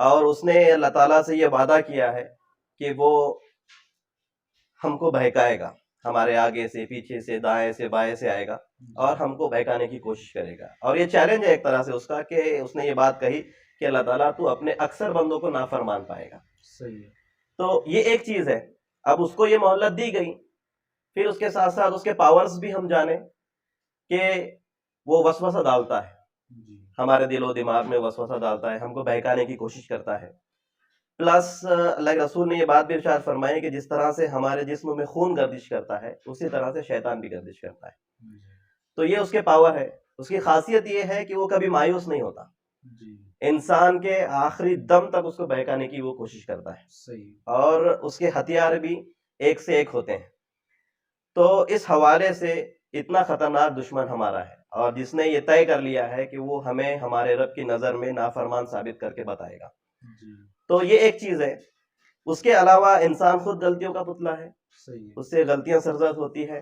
اور اس نے اللہ تعالیٰ سے یہ وعدہ کیا ہے کہ وہ ہم کو بہکائے گا، ہمارے آگے سے پیچھے سے دائیں سے بائیں سے آئے گا اور ہم کو بہکانے کی کوشش کرے گا. اور یہ چیلنج ہے ایک طرح سے اس کا کہ اس نے یہ بات کہی کہ اللہ تعالیٰ تو اپنے اکثر بندوں کو نافرمان پائے گا. صحیح ہے. تو یہ ایک چیز ہے. اب اس کو یہ مہلت دی گئی، پھر اس کے ساتھ ساتھ اس کے پاورز بھی ہم جانیں کہ وہ وسوسہ ڈالتا ہے، جی ہمارے دل و دماغ میں وسوسہ ڈالتا ہے، ہم کو بہکانے کی کوشش کرتا ہے. پلس اللہ کے رسول نے یہ بات بھی ارشاد فرمائی کہ جس طرح سے ہمارے جسم میں خون گردش کرتا ہے اسی طرح سے شیطان بھی گردش کرتا ہے. تو یہ اس کے پاور ہے. اس کی خاصیت یہ ہے کہ وہ کبھی مایوس نہیں ہوتا، جی انسان کے آخری دم تک اس کو بہکانے کی وہ کوشش کرتا ہے. صحیح. اور اس کے ہتھیار بھی ایک سے ایک ہوتے ہیں. تو اس حوالے سے اتنا خطرناک دشمن ہمارا ہے، اور جس نے یہ طے کر لیا ہے کہ وہ ہمیں ہمارے رب کی نظر میں نافرمان ثابت کر کے بتائے گا. جی تو یہ ایک چیز ہے. اس کے علاوہ انسان خود غلطیوں کا پتلا ہے، صحیح ہے. اس سے غلطیاں سرزد ہوتی ہے،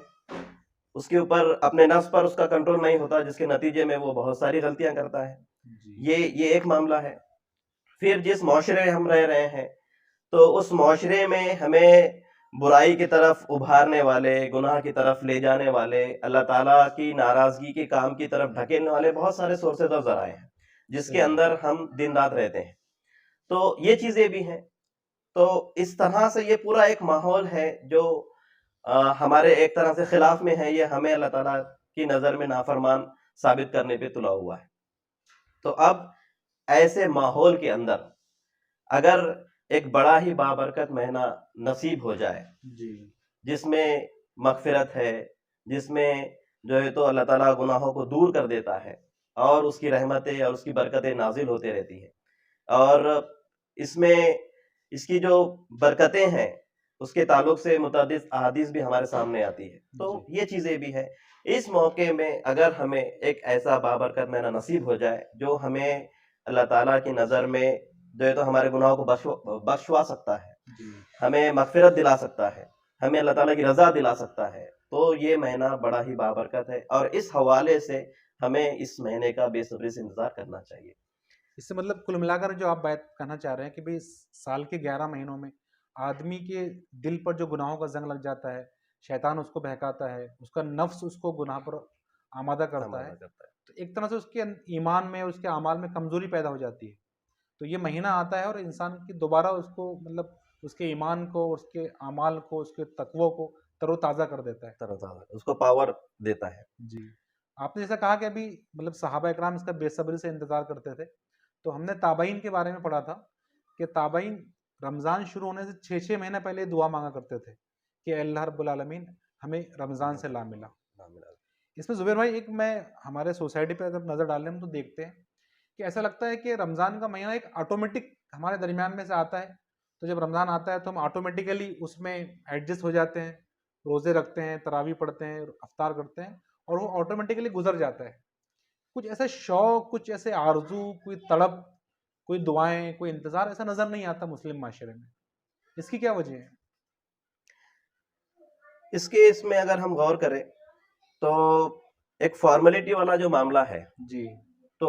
اس کے اوپر اپنے نفس پر اس کا کنٹرول نہیں ہوتا، جس کے نتیجے میں وہ بہت ساری غلطیاں کرتا ہے. جی یہ ایک معاملہ ہے. پھر جس معاشرے میں ہم رہ رہے ہیں تو اس معاشرے میں ہمیں برائی کی طرف ابھارنے والے، گناہ کی طرف لے جانے والے، اللہ تعالیٰ کی ناراضگی کے کام کی طرف ڈھکیلنے والے بہت سارے سورسز اور ذرائع ہیں جس کے اندر ہم دن رات رہتے ہیں. تو یہ چیزیں بھی ہیں. تو اس طرح سے یہ پورا ایک ماحول ہے جو ہمارے ایک طرح سے خلاف میں ہے. یہ ہمیں اللہ تعالیٰ کی نظر میں نافرمان ثابت کرنے پہ تلا ہوا ہے. تو اب ایسے ماحول کے اندر اگر ایک بڑا ہی بابرکت مہینہ نصیب ہو جائے جی جس میں مغفرت ہے، جس میں جو ہے تو اللہ تعالیٰ گناہوں کو دور کر دیتا ہے اور اس کی رحمتیں اور اس کی برکتیں نازل ہوتے رہتی ہیں، اور اس میں اس کی جو برکتیں ہیں اس کے تعلق سے متعدد احادیث بھی ہمارے سامنے آتی ہے. تو یہ چیزیں بھی ہیں. اس موقع میں اگر ہمیں ایک ایسا بابرکت مہینہ نصیب ہو جائے جو ہمیں اللہ تعالیٰ کی نظر میں جو ہے تو ہمارے گناہوں کو بخشوا سکتا ہے، جی ہمیں مغفرت دلا سکتا ہے، ہمیں اللہ تعالیٰ کی رضا دلا سکتا ہے، تو یہ مہینہ بڑا ہی بابرکت ہے. اور اس حوالے سے ہمیں اس مہینے کا بے صبری سے انتظار کرنا چاہیے. اس سے مطلب کل ملا کر جو آپ بات کہنا چاہ رہے ہیں کہ بھئی سال کے 11 مہینوں میں آدمی کے دل پر جو گناہوں کا زنگ لگ جاتا ہے، شیطان اس کو بہکاتا ہے، اس کا نفس اس کو گناہ پر آمادہ کرتا ہے، تو ایک طرح سے اس کے ایمان میں اور اس کے اعمال میں کمزوری پیدا ہو جاتی ہے. تو یہ مہینہ آتا ہے اور انسان کی دوبارہ اس کو مطلب اس کے ایمان کو، اس کے اعمال کو، اس کے تقوی کو تر و تازہ کر دیتا ہے. طرح طرح اس کو پاور دیتا ہے. جی آپ نے جیسا کہا کہ ابھی مطلب صحابہ اکرام اس کا بے صبری سے انتظار کرتے تھے، تو ہم نے تابعین کے بارے میں پڑھا تھا کہ تابعین رمضان شروع ہونے سے 6 مہینے پہلے دعا مانگا کرتے تھے کہ اے اللہ رب العالمین ہمیں رمضان سے لا ملا. اس میں زبیر بھائی ایک میں ہمارے سوسائٹی پہ اگر نظر ڈالیں ہم تو دیکھتے ہیں کہ ایسا لگتا ہے کہ رمضان کا مہینہ ایک آٹومیٹک ہمارے درمیان میں سے آتا ہے. تو جب رمضان آتا ہے تو ہم آٹومیٹیکلی اس میں ایڈجسٹ ہو جاتے ہیں، روزے رکھتے ہیں، تراویح پڑھتے ہیں، افطار کرتے ہیں، اور وہ آٹومیٹیکلی گزر جاتا ہے. کچھ ایسا شوق، کچھ ایسے آرزو، کوئی تڑپ، کوئی دعائیں، کوئی انتظار ایسا نظر نہیں آتا مسلم معاشرے میں. اس کی کیا وجہ ہے؟ اس میں اگر ہم غور کریں تو ایک فارمیلٹی والا جو معاملہ ہے جی تو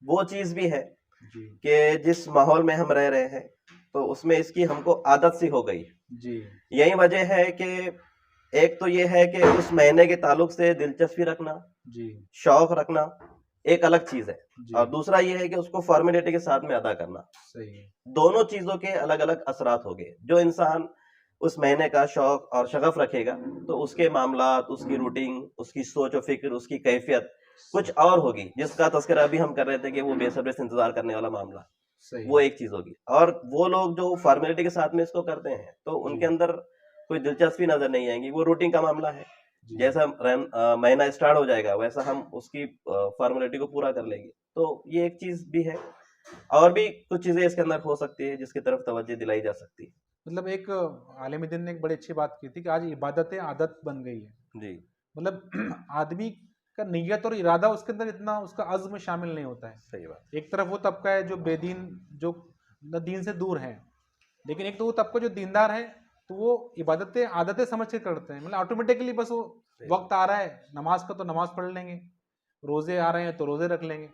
وہ چیز بھی ہے جی کہ جس ماحول میں ہم رہ رہے ہیں تو اس میں اس کی ہم کو عادت سی ہو گئی. جی یہی وجہ ہے کہ ایک تو یہ ہے کہ اس مہینے کے تعلق سے دلچسپی رکھنا، جی شوق رکھنا ایک الگ چیز ہے، جی اور دوسرا یہ ہے کہ اس کو فارمیلٹی کے ساتھ میں ادا کرنا. صحیح ہے. دونوں چیزوں کے الگ الگ اثرات ہو گئے. جو انسان اس مہینے کا شوق اور شغف رکھے گا تو اس کے معاملات، اس کی روٹین، اس کی سوچ و فکر، اس کی کیفیت کچھ اور ہوگی، جس کا تذکرہ ابھی ہم کر رہے تھے کہ وہ بے صبری سے انتظار کرنے والا معاملہ، صحیح وہ ایک چیز ہوگی. اور وہ لوگ جو فارمیلٹی کے ساتھ میں اس کو کرتے ہیں تو ان کے اندر کوئی دلچسپی نظر نہیں آئے گی. وہ روٹین کا معاملہ ہے، جیسا مہینہ اسٹارٹ ہو جائے گا ویسا ہم اس کی فارمیلٹی کو پورا کر لیں گے. تو یہ ایک چیز بھی ہے. اور بھی کچھ چیزیں اس کے اندر ہو سکتی ہے جس کی طرف توجہ دلائی جا سکتی ہے. مطلب ایک عالم دین نے ایک بڑی اچھی بات کی تھی کہ آج عبادت عادت بن گئی ہے. جی مطلب آدمی کا نیت اور ارادہ اس کے اندر اتنا اس کا عزم شامل نہیں ہوتا ہے. صحیح بات. ایک طرف وہ طبقہ ہے جو بے دین، جو دین سے دور ہے، لیکن ایک تو وہ طبقہ جو دیندار ہے تو وہ عبادتیں عادتیں سمجھ کے کرتے ہیں. مطلب آٹومیٹکلی بس وہ وقت آ رہا ہے نماز کا تو نماز پڑھ لیں گے، روزے آ رہے ہیں تو روزے رکھ لیں گے.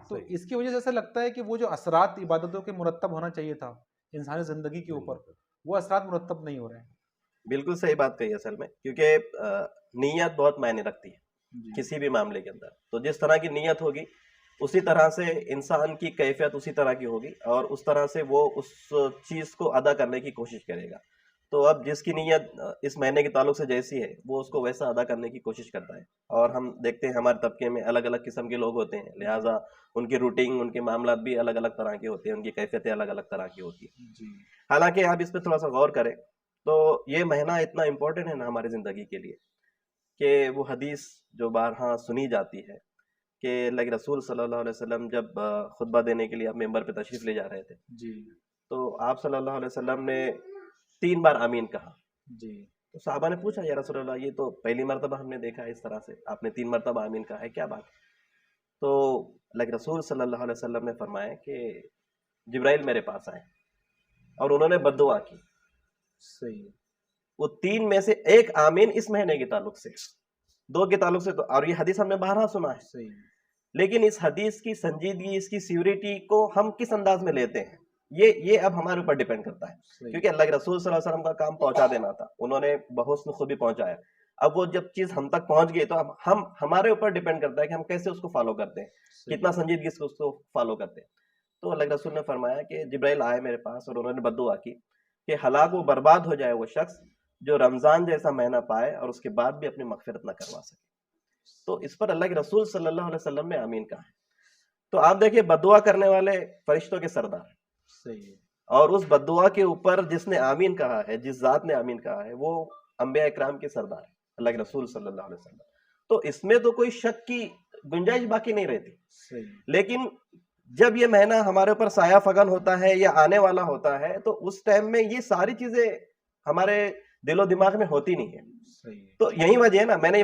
تو صحیح اس کی وجہ سے ایسا لگتا ہے کہ وہ جو اثرات عبادتوں کے مرتب ہونا چاہیے تھا انسانی زندگی کے اوپر، وہ اثرات مرتب نہیں ہو رہے ہیں. بالکل صحیح بات کہی اصل میں، کیونکہ نیت بہت معنی رکھتی ہے جی کسی بھی معاملے کے اندر. تو جس طرح کی نیت ہوگی اسی طرح سے انسان کی کیفیت اسی طرح کی ہوگی، اور اس طرح سے وہ اس چیز کو ادا کرنے کی کوشش کرے گا. تو اب جس کی نیت اس مہینے کے تعلق سے جیسی ہے وہ اس کو ویسا ادا کرنے کی کوشش کرتا ہے. اور ہم دیکھتے ہیں ہمارے طبقے میں الگ الگ قسم کے لوگ ہوتے ہیں، لہٰذا ان کی روٹین، ان کے معاملات بھی الگ الگ طرح کے ہوتے ہیں، ان کی کیفیتیں الگ الگ طرح کی ہوتی ہیں. جی حالانکہ آپ اس پہ تھوڑا سا غور کریں تو یہ مہینہ اتنا امپورٹنٹ ہے نا ہماری زندگی کے لیے، کہ وہ حدیث جو بارہا سنی جاتی ہے کہ اللہ کے رسول صلی اللہ علیہ وسلم جب خطبہ دینے کے لیے آپ ممبر پہ تشریف لے جا رہے تھے جی تو آپ صلی اللہ علیہ وسلم نے 3 بار آمین کہا. جی تو صحابہ نے پوچھا یا رسول اللہ، یہ تو پہلی مرتبہ ہم نے دیکھا ہے اس طرح سے، آپ نے 3 مرتبہ آمین کہا ہے، کیا بات؟ تو اللہ کے رسول صلی اللہ علیہ وسلم نے فرمایا کہ جبرائیل میرے پاس آئے اور انہوں نے بد دعا کی. صحیح وہ 3 میں سے ایک آمین اس مہینے کے تعلق سے، 2 کے تعلق سے تو، اور یہ حدیث ہم نے بارہا سنا ہے. صحیح لیکن اس حدیث کی سنجیدگی، اس کی سیوریٹی کو ہم کس انداز میں لیتے ہیں، یہ اب ہمارے اوپر ڈیپینڈ کرتا ہے. صحیح کیونکہ اللہ کے رسول صلی اللہ علیہ وسلم کا کام پہنچا دینا تھا، انہوں نے بحسن خوبی پہنچایا. اب وہ جب چیز ہم تک پہنچ گئی تو اب ہمارے اوپر ڈیپینڈ کرتا ہے کہ ہم کیسے اس کو فالو کرتے ہیں، صحیح کتنا سنجیدگی سے اس کو فالو کرتے ہیں. تو اللہ کے رسول نے فرمایا کہ جبرائیل آئے میرے پاس اور انہوں نے بد دعا کی کہ ہلاک و برباد ہو جائے وہ شخص جو رمضان جیسا مہینہ پائے اور اس کے بعد بھی اپنی مغفرت نہ کروا سکے. تو اس پر اللہ کے رسول صلی اللہ علیہ وسلم نے آمین کہا ہے. تو آپ دیکھیے بد دعا کرنے والے فرشتوں کے سردار، صحیح اور اس بد دعا کے اوپر جس نے آمین کہا ہے، جس ذات نے آمین کہا ہے، وہ انبیاء اکرام کے سردار ہے، اللہ کے رسول صلی اللہ علیہ وسلم. تو اس میں تو کوئی شک کی گنجائش باقی نہیں رہتی. صحیح لیکن جب یہ مہینہ ہمارے اوپر سایہ فگن ہوتا ہے یا آنے والا ہوتا ہے تو اس ٹائم میں یہ ساری چیزیں ہمارے دل و دماغ میں ہوتی نہیں ہیں. صحیح تو یہی وجہ ہے نا، میں نے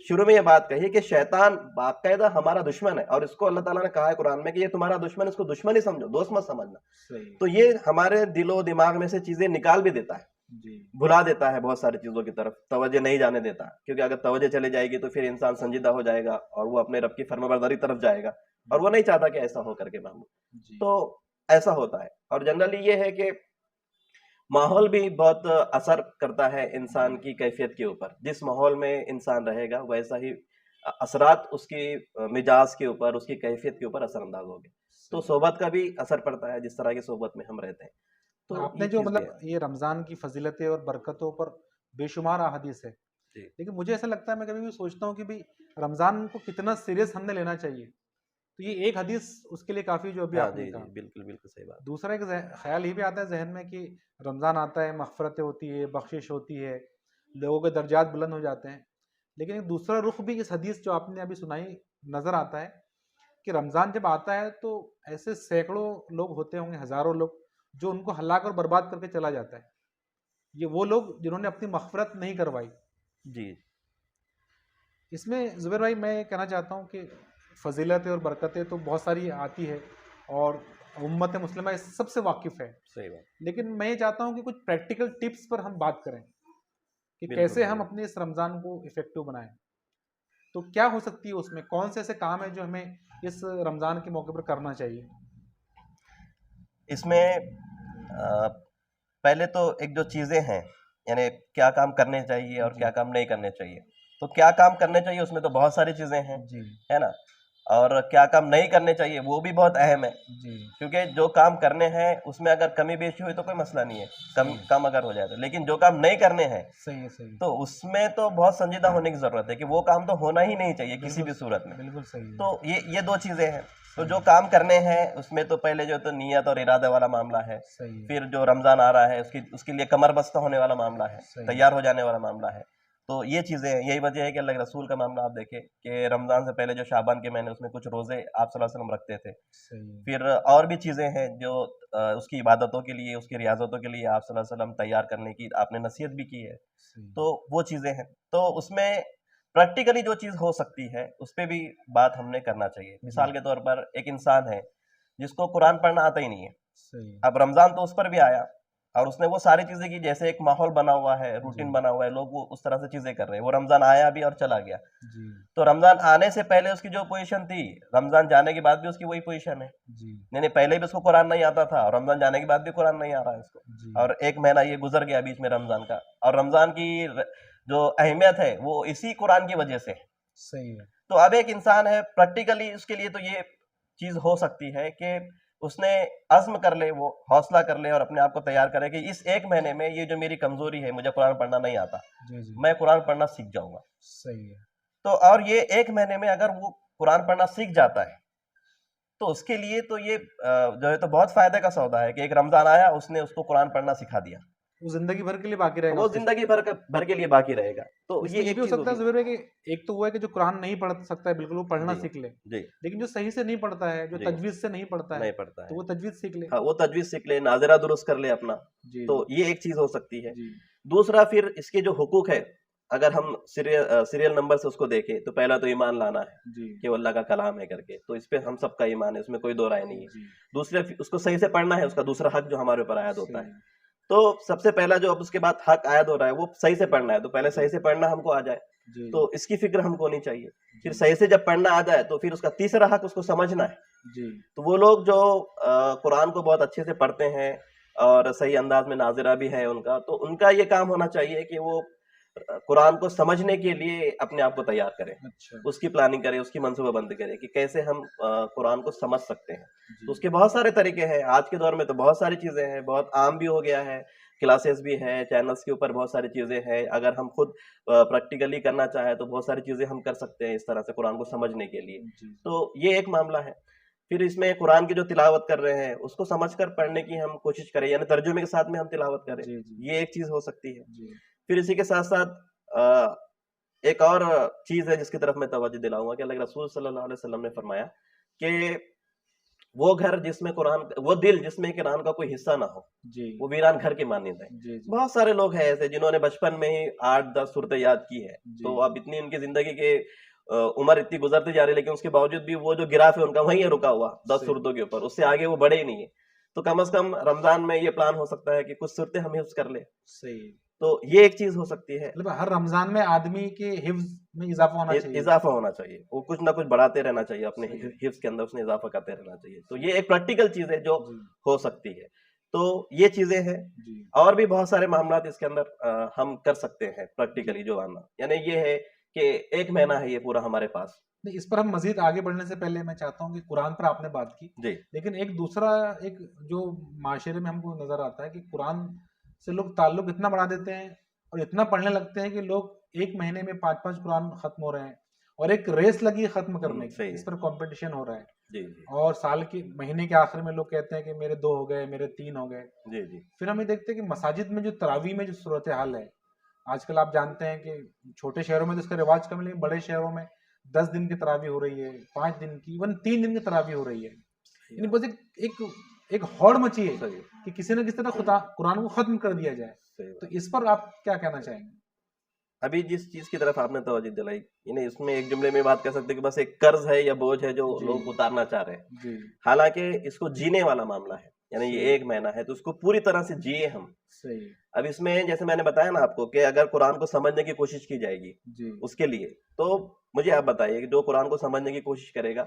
شروع میں یہ بات کہی کہ شیطان باقاعدہ ہمارا دشمن ہے، اور اس کو اللہ تعالیٰ نے کہا ہے قرآن میں کہ یہ تمہارا دشمن، اس کو دشمن ہی سمجھو، دوست مت سمجھنا. صحیح تو یہ ہمارے دل و دماغ میں سے چیزیں نکال بھی دیتا ہے، جی بھلا دیتا ہے بہت ساری چیزوں کی طرف، توجہ نہیں جانے دیتا. کیونکہ اگر توجہ چلے جائے گی تو پھر انسان سنجیدہ ہو جائے گا اور وہ اپنے رب کی فرمانبرداری طرف جائے گا، اور وہ نہیں چاہتا کہ ایسا ہو کر کے محمود. جی تو ایسا ہوتا ہے. اور جنرلی یہ ہے کہ ماحول بھی بہت اثر کرتا ہے انسان کی کیفیت کے اوپر. جس ماحول میں انسان رہے گا ویسا ہی اثرات اس کی مزاج کے اوپر، اس کی کیفیت کے اوپر اثر انداز ہوگے. تو صحبت کا بھی اثر پڑتا ہے، جس طرح کی صحبت میں ہم رہتے ہیں. تو آپ نے یہ جو چیز بھی ہے. مطلب یہ رمضان کی فضیلتیں اور برکتوں پر بے شمار احادیث ہے، جی لیکن مجھے ایسا لگتا ہے، میں کبھی بھی سوچتا ہوں کہ بھی رمضان کو کتنا سیریس ہم نے لینا چاہیے. تو یہ ایک حدیث اس کے لیے کافی جو ابھی ہاں آپ نے جی کہا. جی بالکل بالکل صحیح بات. دوسرا ایک خیال یہ بھی آتا ہے ذہن میں کہ رمضان آتا ہے، مغفرتیں ہوتی ہے، بخشش ہوتی ہے، لوگوں کے درجات بلند ہو جاتے ہیں. لیکن ایک دوسرا رخ بھی اس حدیث جو آپ نے ابھی سنائی نظر آتا ہے کہ رمضان جب آتا ہے تو ایسے سینکڑوں لوگ ہوتے ہوں گے، ہزاروں لوگ، جو ان کو ہلاک اور برباد کر کے چلا جاتا ہے. یہ وہ لوگ جنہوں نے اپنی مغفرت نہیں کروائی. جی اس میں زبیر بھائی میں یہ کہنا چاہتا ہوں کہ فضیلتیں اور برکتیں تو بہت ساری آتی ہے اور امت مسلمہ اس سب سے واقف ہے، صحیح بات. لیکن میں یہ چاہتا ہوں کہ کچھ پریکٹیکل ٹپس پر ہم بات کریں کہ بالکل کیسے صحیح ہم بات. اپنے اس رمضان کو افیکٹو بنائیں. تو کیا ہو سکتی ہے اس میں، کون سے ایسے کام ہیں جو ہمیں اس رمضان کے موقع پر کرنا چاہیے؟ اس میں پہلے تو ایک جو چیزیں ہیں، یعنی کیا کام کرنے چاہیے اور جی کیا کام نہیں کرنے چاہیے. تو کیا کام کرنے چاہیے اس میں تو بہت ساری چیزیں ہیں، جی ہے نا. اور کیا کام نہیں کرنے چاہیے وہ بھی بہت اہم ہے. جی کیونکہ جو کام کرنے ہیں اس میں اگر کمی بیشی ہوئی تو کوئی مسئلہ نہیں ہے، کم اگر ہو جائے تو. لیکن جو کام نہیں کرنے ہیں صحیح ہے، صحیح تو اس میں تو بہت سنجیدہ ہونے کی ضرورت ہے کہ وہ کام تو ہونا ہی نہیں چاہیے کسی بھی صورت میں. بالکل صحیح ہے. تو یہ 2 چیزیں ہیں. تو جو کام کرنے ہیں اس میں تو پہلے جو تو نیت اور ارادہ والا معاملہ ہے. صحیح ہے. پھر جو رمضان آ رہا ہے اس کے لیے کمر بستہ ہونے والا معاملہ ہے، صحیح. تیار ہو جانے والا معاملہ ہے. تو یہ چیزیں ہیں. یہی وجہ ہے کہ اللہ کے رسول کا معاملہ آپ دیکھیں کہ رمضان سے پہلے جو شعبان کے مہینے اس میں کچھ روزے آپ صلی اللہ علیہ وسلم رکھتے تھے. صحیح. پھر اور بھی چیزیں ہیں جو اس کی عبادتوں کے لیے، اس کی ریاضتوں کے لیے آپ صلی اللہ علیہ وسلم تیار کرنے کی آپ نے نصیحت بھی کی ہے. صحیح. تو وہ چیزیں ہیں. تو اس میں پریکٹیکلی جو چیز ہو سکتی ہے اس پہ بھی بات ہم نے کرنا چاہیے. مثال کے طور پر ایک انسان ہے جس کو قرآن پڑھنا آتا ہی نہیں ہے. صحیح. اب رمضان تو اس پر بھی آیا اور اس نے وہ ساری چیزیں کی، جیسے ایک ماحول بنا ہوا ہے، روٹین بنا ہوا ہے، لوگ وہ اس طرح سے چیزیں کر رہے ہیں. وہ رمضان آیا بھی اور چلا گیا. جی تو رمضان آنے سے پہلے اس کی جو پوزیشن تھی، رمضان جانے کے بعد بھی اس کی وہی پوزیشن ہے. جی نہیں پہلے بھی اس کو قرآن نہیں آتا تھا، اور رمضان جانے کے بعد بھی قرآن نہیں آ رہا ہے اس کو. جی اور ایک مہینہ یہ گزر گیا بیچ میں رمضان کا، اور رمضان کی جو اہمیت ہے وہ اسی قرآن کی وجہ سے ہے. صحیح ہے. تو اب ایک انسان ہے پریکٹیکلی اس کے لیے تو یہ چیز ہو سکتی ہے کہ اس نے عزم کر لے، وہ حوصلہ کر لے اور اپنے آپ کو تیار کرے کہ اس ایک مہینے میں یہ جو میری کمزوری ہے، مجھے قرآن پڑھنا نہیں آتا، جی جی میں قرآن پڑھنا سیکھ جاؤں گا. صحیح ہے. تو اور یہ ایک مہینے میں اگر وہ قرآن پڑھنا سیکھ جاتا ہے تو اس کے لیے تو یہ جو ہے تو بہت فائدے کا سودا ہے کہ ایک رمضان آیا، اس نے اس کو قرآن پڑھنا سکھا دیا، وہ زندگی بھر کے لیے باقی رہے گا. وہ زندگی بھر کے لیے باقی رہے گا. تو اس میں یہ ایک بھی ہو چیز سکتا ہے ہوگی. زبیر بھائی کہ ایک تو وہ ہے کہ جو قرآن نہیں پڑھ سکتا ہے بالکل وہ پڑھنا جی سیکھ لے، جی لیکن جو صحیح سے نہیں پڑھتا ہے، جو جی تجوید سے نہیں پڑھتا ہے، نہیں پڑھتا تو ہے، وہ تجوید سیکھ لے. ہاں وہ تجویز سیکھ لے، ناظرہ درست کر لے اپنا. جی تو یہ ایک چیز ہو سکتی ہے. جی دوسرا پھر اس کے جو حقوق ہے، اگر ہم سیریل نمبر سے اس کو دیکھیں تو پہلا تو ایمان لانا ہے جی کہ وہ اللہ کا کلام ہے کر کے، تو اس پہ ہم سب کا ایمان ہے، اس میں کوئی دو رائے نہیں ہے. جی دوسرے اس کو صحیح سے پڑھنا ہے، اس کا دوسرا حق جو ہمارے اوپر عائد ہوتا ہے. صحیح. تو سب سے پہلا جو اب اس کے بعد حق عائد ہو رہا ہے وہ صحیح سے پڑھنا ہے، تو پہلے صحیح سے پڑھنا ہم کو آ جائے جی تو اس کی فکر ہم کو نہیں چاہیے. پھر جی صحیح سے جب پڑھنا آ جائے تو پھر اس کا تیسرا حق اس کو سمجھنا ہے. جی تو وہ لوگ جو قرآن کو بہت اچھے سے پڑھتے ہیں اور صحیح انداز میں ناظرہ بھی ہے ان کا، تو ان کا یہ کام ہونا چاہیے کہ وہ قرآن کو سمجھنے کے لیے اپنے آپ کو تیار کریں، اچھا. اس کی پلاننگ کریں، اس کی منصوبہ بندی کریں کہ کیسے ہم قرآن کو سمجھ سکتے ہیں. جی تو اس کے بہت سارے طریقے ہیں. آج کے دور میں تو بہت ساری چیزیں ہیں، بہت عام بھی ہو گیا ہے، کلاسز بھی ہے، چینلز کے اوپر بہت ساری چیزیں ہیں. اگر ہم خود پریکٹیکلی کرنا چاہیں تو بہت ساری چیزیں ہم کر سکتے ہیں اس طرح سے قرآن کو سمجھنے کے لیے. جی تو یہ ایک معاملہ ہے. پھر اس میں قرآن کی جو تلاوت کر رہے ہیں اس کو سمجھ کر پڑھنے کی ہم کوشش کریں، یعنی ترجمے کے ساتھ میں ہم تلاوت کریں. جی جی یہ ایک چیز ہو سکتی ہے. جی پھر اسی کے ساتھ ساتھ ایک اور چیز ہے جس کی طرف میں توجہ دلاؤں گا کہ اللہ کے رسول صلی اللہ علیہ وسلم نے فرمایا کہ وہ گھر جس میں وہ دل جس میں قرآن کا کوئی حصہ نہ ہو، جی وہ ویران گھر کی مانند ہے. جی جی بہت سارے لوگ ہیں ایسے جنہوں نے بچپن میں ہی 8-10 صورتیں یاد کی ہے، جی تو اب اتنی ان کی زندگی کے عمر اتنی گزرتی جا رہی ہے، لیکن اس کے باوجود بھی وہ جو گراف ہے ان کا وہیں ہے رکا ہوا 10 صحیح. صورتوں کے اوپر، اس سے آگے وہ بڑھے ہی نہیں ہے. تو کم از کم رمضان میں یہ پلان ہو سکتا ہے کہ کچھ صورتیں ہم حفظ کر لیں. صحیح. تو یہ ایک چیز ہو سکتی ہے. مطلب ہر رمضان میں آدمی کے حفظ میں اضافہ ہونا چاہیے. اضافہ ہونا چاہیے، وہ کچھ نہ کچھ بڑھاتے رہنا چاہیے، اپنے صحیح. حفظ کے اندر اس نے اضافہ کرتے رہنا چاہیے. تو یہ ایک پریکٹیکل چیز ہے جو جی ہو سکتی ہے. تو یہ چیزیں ہیں. جی اور بھی بہت سارے معاملات اس کے اندر ہم کر سکتے ہیں پریکٹیکلی جو آنا، یعنی یہ ہے کہ ایک مہینہ ہے یہ پورا ہمارے پاس. نہیں، اس پر ہم مزید آگے بڑھنے سے پہلے میں چاہتا ہوں کہ قرآن پر آپ نے بات کی، جی لیکن ایک دوسرا ایک جو معاشرے میں ہم کو نظر آتا ہے کہ قرآن سے لوگ تعلق اتنا بڑھا دیتے ہیں اور اتنا پڑھنے لگتے ہیں کہ لوگ ایک مہینے میں 5 قرآن ختم ہو رہے ہیں، اور ایک ریس لگی ہے ختم کرنے کی، صحیح. اس پر کمپٹیشن ہو رہا ہے. جی جی اور سال کے مہینے کے آخر میں لوگ کہتے ہیں کہ میرے 2 ہو گئے، میرے 3 ہو گئے. جی جی پھر ہم یہ دیکھتے ہیں کہ مساجد میں جو تراویح میں جو صورتحال ہے آج کل، آپ جانتے ہیں کہ چھوٹے شہروں میں تو اس کا رواج کم ہے، لیکن بڑے شہروں میں 10 دن کی تراویح ہو رہی ہے، 5 دن کی، ایون 3 دن کی تراویح ہو رہی ہے. یعنی بس ایک ہوڑ مچی ہے صحیح کہ کسی نہ کسی طرح قرآن کو ختم کر دیا جائے. صحیح. تو اس پر آپ کیا کہنا چاہیں گے؟ ابھی جس چیز کی طرف آپ نے توجہ دلائی، یعنی اس میں ایک جملے میں بات کر سکتے ہیں کہ بس ایک قرض ہے یا بوجھ ہے جو جی. لوگ اتارنا چاہ رہے ہیں. جی حالانکہ اس کو جینے والا معاملہ ہے، یعنی یہ صحیح. ایک مہینہ ہے تو اس کو پوری طرح سے جیے ہم. صحیح. اب اس میں جیسے میں نے بتایا نا آپ کو کہ اگر قرآن کو سمجھنے کی کوشش کی جائے گی جی اس کے لیے، تو مجھے آپ بتائیے کہ جو قرآن کو سمجھنے کی کوشش کرے گا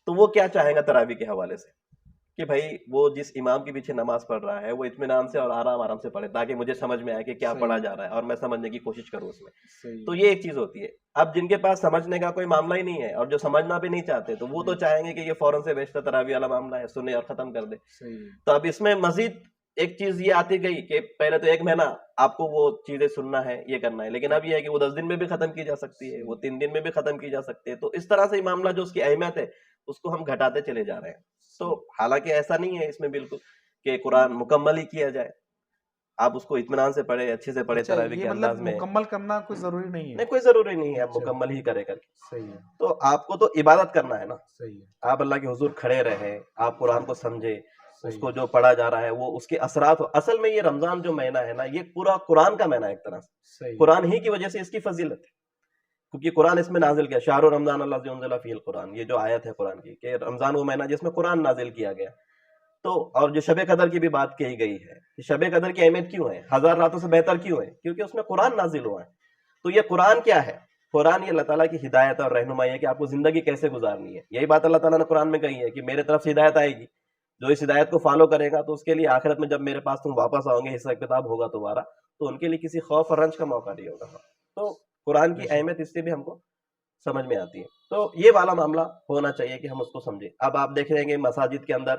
تو وہ کیا چاہے گا تراویح کے حوالے سے، کہ بھائی وہ جس امام کے پیچھے نماز پڑھ رہا ہے وہ اطمینان سے اور آرام سے پڑھے تاکہ مجھے سمجھ میں آئے کہ کیا صحیح. پڑھا جا رہا ہے اور میں سمجھنے کی کوشش کروں اس میں. صحیح. تو یہ ایک چیز ہوتی ہے. اب جن کے پاس سمجھنے کا کوئی معاملہ ہی نہیں ہے اور جو سمجھنا بھی نہیں چاہتے تو وہ تو چاہیں گے کہ یہ فوراً سے بیشتر تراویح والا معاملہ ہے، سنے اور ختم کر دے. صحیح. تو اب اس میں مزید ایک چیز یہ آتی گئی کہ پہلے تو ایک مہینہ آپ کو وہ چیزیں سننا ہے، یہ کرنا ہے، لیکن اب یہ ہے کہ وہ 10 دن میں بھی ختم کی جا سکتی ہے، وہ 3 دن میں بھی ختم کی جا سکتی ہے. تو اس طرح سے یہ معاملہ جو اس کی اہمیت ہے اس کو ہم گھٹاتے چلے جا رہے ہیں. تو حالانکہ ایسا نہیں ہے اس میں بالکل کہ قرآن مکمل ہی کیا جائے، آپ اس کو اطمینان سے پڑھے، اچھے سے پڑھے، اچھا، تراویح یہ کے مطلب انداز میں. مکمل کرنا کوئی ضروری نہیں ہے. نہیں، کوئی ضروری نہیں ہے آپ اچھا. مکمل ہی کرے کر کے. صحیح ہے. تو آپ کو تو عبادت کرنا ہے نا، صحیح ہے. آپ اللہ کے حضور کھڑے رہے، آپ قرآن کو سمجھے، اس صحیح. کو جو پڑھا جا رہا ہے وہ اس کے اثرات ہو. اصل میں یہ رمضان جو مہینہ ہے نا، یہ پورا قرآن کا مہینہ ہے ایک طرح سے. صحیح. قرآن ہی کی وجہ سے اس کی فضیلت ہے، کیونکہ قرآن اس میں نازل کیا. شہر رمضان الذی انزل فیہ القرآن، یہ جو آیت ہے قرآن کی کہ رمضان وہ مہینہ جس میں قرآن نازل کیا گیا. تو اور جو شب قدر کی بھی بات کہی گئی ہے کہ شب قدر کی اہمیت کیوں ہے, 1000 راتوں سے بہتر کیوں ہے, کیونکہ اس میں قرآن نازل ہوا ہے. تو یہ قرآن کیا ہے؟ قرآن یہ اللہ تعالیٰ کی ہدایت اور رہنمائی ہے کہ آپ کو زندگی کیسے گزارنی ہے. یہی بات اللہ تعالیٰ نے قرآن میں کہی ہے کہ میرے طرف سے ہدایت آئے گی, جو اس ہدایت کو فالو کرے گا تو اس کے لیے آخرت میں جب میرے پاس تم واپس آؤ گے, حساب کتاب ہوگا تمہارا, تو ان کے لیے کسی خوف اور رنج کا موقع نہیں ہوگا. تو قرآن کی اہمیت اس سے بھی ہم کو سمجھ میں آتی ہے. تو یہ والا معاملہ ہونا چاہیے کہ ہم اس کو سمجھیں. اب آپ دیکھ رہے ہیں کہ مساجد کے اندر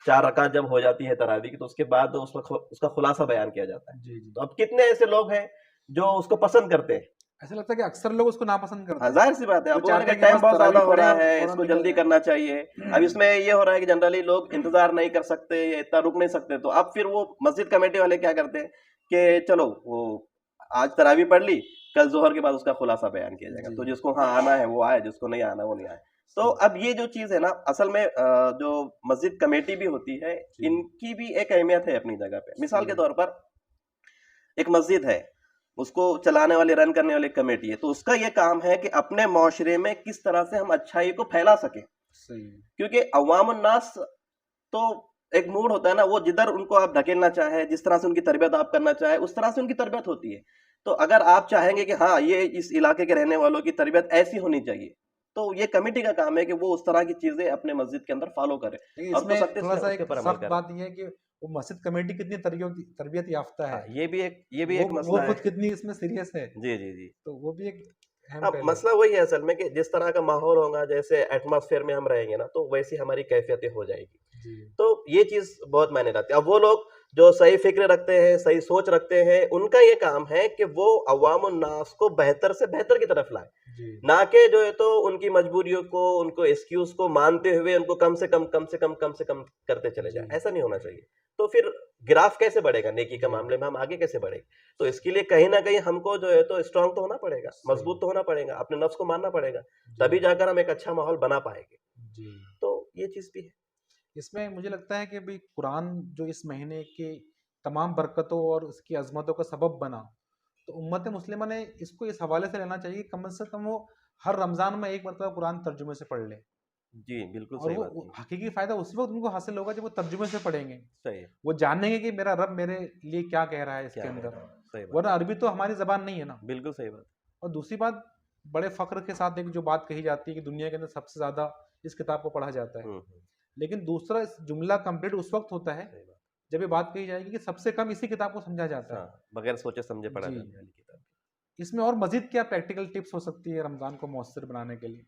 4 رکعت جب ہو جاتی ہے تراویح کی, تو اس کے بعد اس کا خلاصہ بیان کیا جاتا ہے. تو اب کتنے ایسے لوگ ہیں جو اس کو پسند کرتے ہیں؟ ایسا لگتا ہے کہ اکثر لوگ اس کو ناپسند کرتے ہیں. ظاہر سی بات ہے, وہ اب چاہتے ہیں کہ ٹائم بس بہت زیادہ تراویح ہو رہا پڑھیں ہے, اور اس کو فوراً جلدی نکل کرنا چاہیے. اب اس میں یہ ہو رہا ہے کہ جنرلی لوگ انتظار نہیں کر سکتے یا اتنا رک نہیں سکتے, تو اب پھر وہ مسجد کمیٹی والے کیا کرتے ہیں کہ چلو وہ آج تراویح پڑھ لی, کل ظہر کے بعد اس کا خلاصہ بیان کیا جائے گا, تو جس کو ہاں آنا ہے وہ آئے, جس کو نہیں آنا وہ نہیں آئے. تو اب یہ جو چیز ہے نا, اصل میں جو مسجد کمیٹی بھی ہوتی ہے, ان کی بھی ایک اہمیت ہے اپنی جگہ پہ. مثال کے طور پر ایک مسجد ہے, اس کو چلانے والے, رن کرنے والی کمیٹی ہے, تو اس کا یہ کام ہے کہ اپنے معاشرے میں کس طرح سے ہم اچھائی کو پھیلا سکیں. کیونکہ عوام الناس تو ایک موڈ ہوتا ہے نا, وہ جدھر ان کو آپ دھکیلنا چاہیں, جس طرح سے ان کی تربیت آپ کرنا چاہیں, اس طرح سے ان کی تربیت ہوتی ہے. تو اگر آپ چاہیں گے کہ ہاں یہ اس علاقے کے رہنے والوں کی تربیت ایسی ہونی چاہیے, تو یہ کمیٹی کا کام ہے کہ وہ اس طرح کی چیزیں اپنے مسجد کے اندر فالو کرے. اس میں تھوڑا سا ایک سخت بات یہ ہے کہ وہ مسجد کمیٹی کتنی تربیت یافتہ ہے, یہ بھی ایک مسئلہ وہ ہے. خود کتنی اس میں سیریس ہے. جی تو وہ بھی ایک اب مسئلہ وہی ہے اصل میں کہ جس طرح کا ماحول ہوگا, جیسے ایٹماسفیئر میں ہم رہیں گے نا, تو ویسی ہماری کیفیتیں ہو جائے گی. تو یہ چیز بہت معنی رکھتی ہے. اب وہ لوگ جو صحیح فکر رکھتے ہیں, صحیح سوچ رکھتے ہیں, ان کا یہ کام ہے کہ وہ عوام الناس کو بہتر سے بہتر کی طرف لائے, نہ کہ جو ہے تو ان کی مجبوریوں کو, ان کو ایکسکیوز کو مانتے ہوئے ان کو کم سے کم کرتے چلے جائیں. ایسا نہیں ہونا چاہیے. تو پھر گراف کیسے بڑھے گا نیکی کا معاملے میں, ہم آگے کیسے بڑھے گا؟ تو اس کے لیے کہیں نہ کہیں ہم کو جو ہے تو اسٹرانگ تو ہونا پڑے گا, مضبوط تو ہونا پڑے گا, اپنے نفس کو ماننا پڑے گا, تبھی جا کر ہم ایک اچھا ماحول بنا پائیں گے. تو یہ چیز بھی ہے. اس میں مجھے لگتا ہے کہ بھی قرآن جو اس مہینے کی تمام برکتوں اور اس کی عظمتوں کا سبب بنا, تو امت مسلمہ نے اس کو اس حوالے سے لینا چاہیے کہ کم سے کم وہ ہر رمضان میں ایک مرتبہ قرآن ترجمے سے پڑھ لے. جی بالکل اور صحیح وہ بات. حقیقی فائدہ اسی وقت ان کو حاصل ہوگا جب وہ ترجمے سے پڑھیں گے. صحیح, وہ جانیں گے کہ میرا رب میرے لیے کیا کہہ رہا ہے اس کے اندر, ورنہ عربی تو ہماری زبان نہیں ہے نا. بالکل صحیح بات. اور دوسری بات, بڑے فخر کے ساتھ ایک جو بات کہی جاتی ہے کہ دنیا کے اندر سب سے زیادہ اس کتاب کو پڑھا جاتا ہے, لیکن دوسرا جملہ کمپلیٹ اس وقت ہوتا ہے جب یہ بات کہی جائے گی کہ سب سے کم اسی کتاب کو سمجھا جاتا ہے, بغیر سوچے سمجھے پڑھا جانے والی کتاب. اس میں اور مزید کیا پریکٹیکل ٹپس ہو سکتی ہے رمضان کو مؤثر بنانے کے لیے؟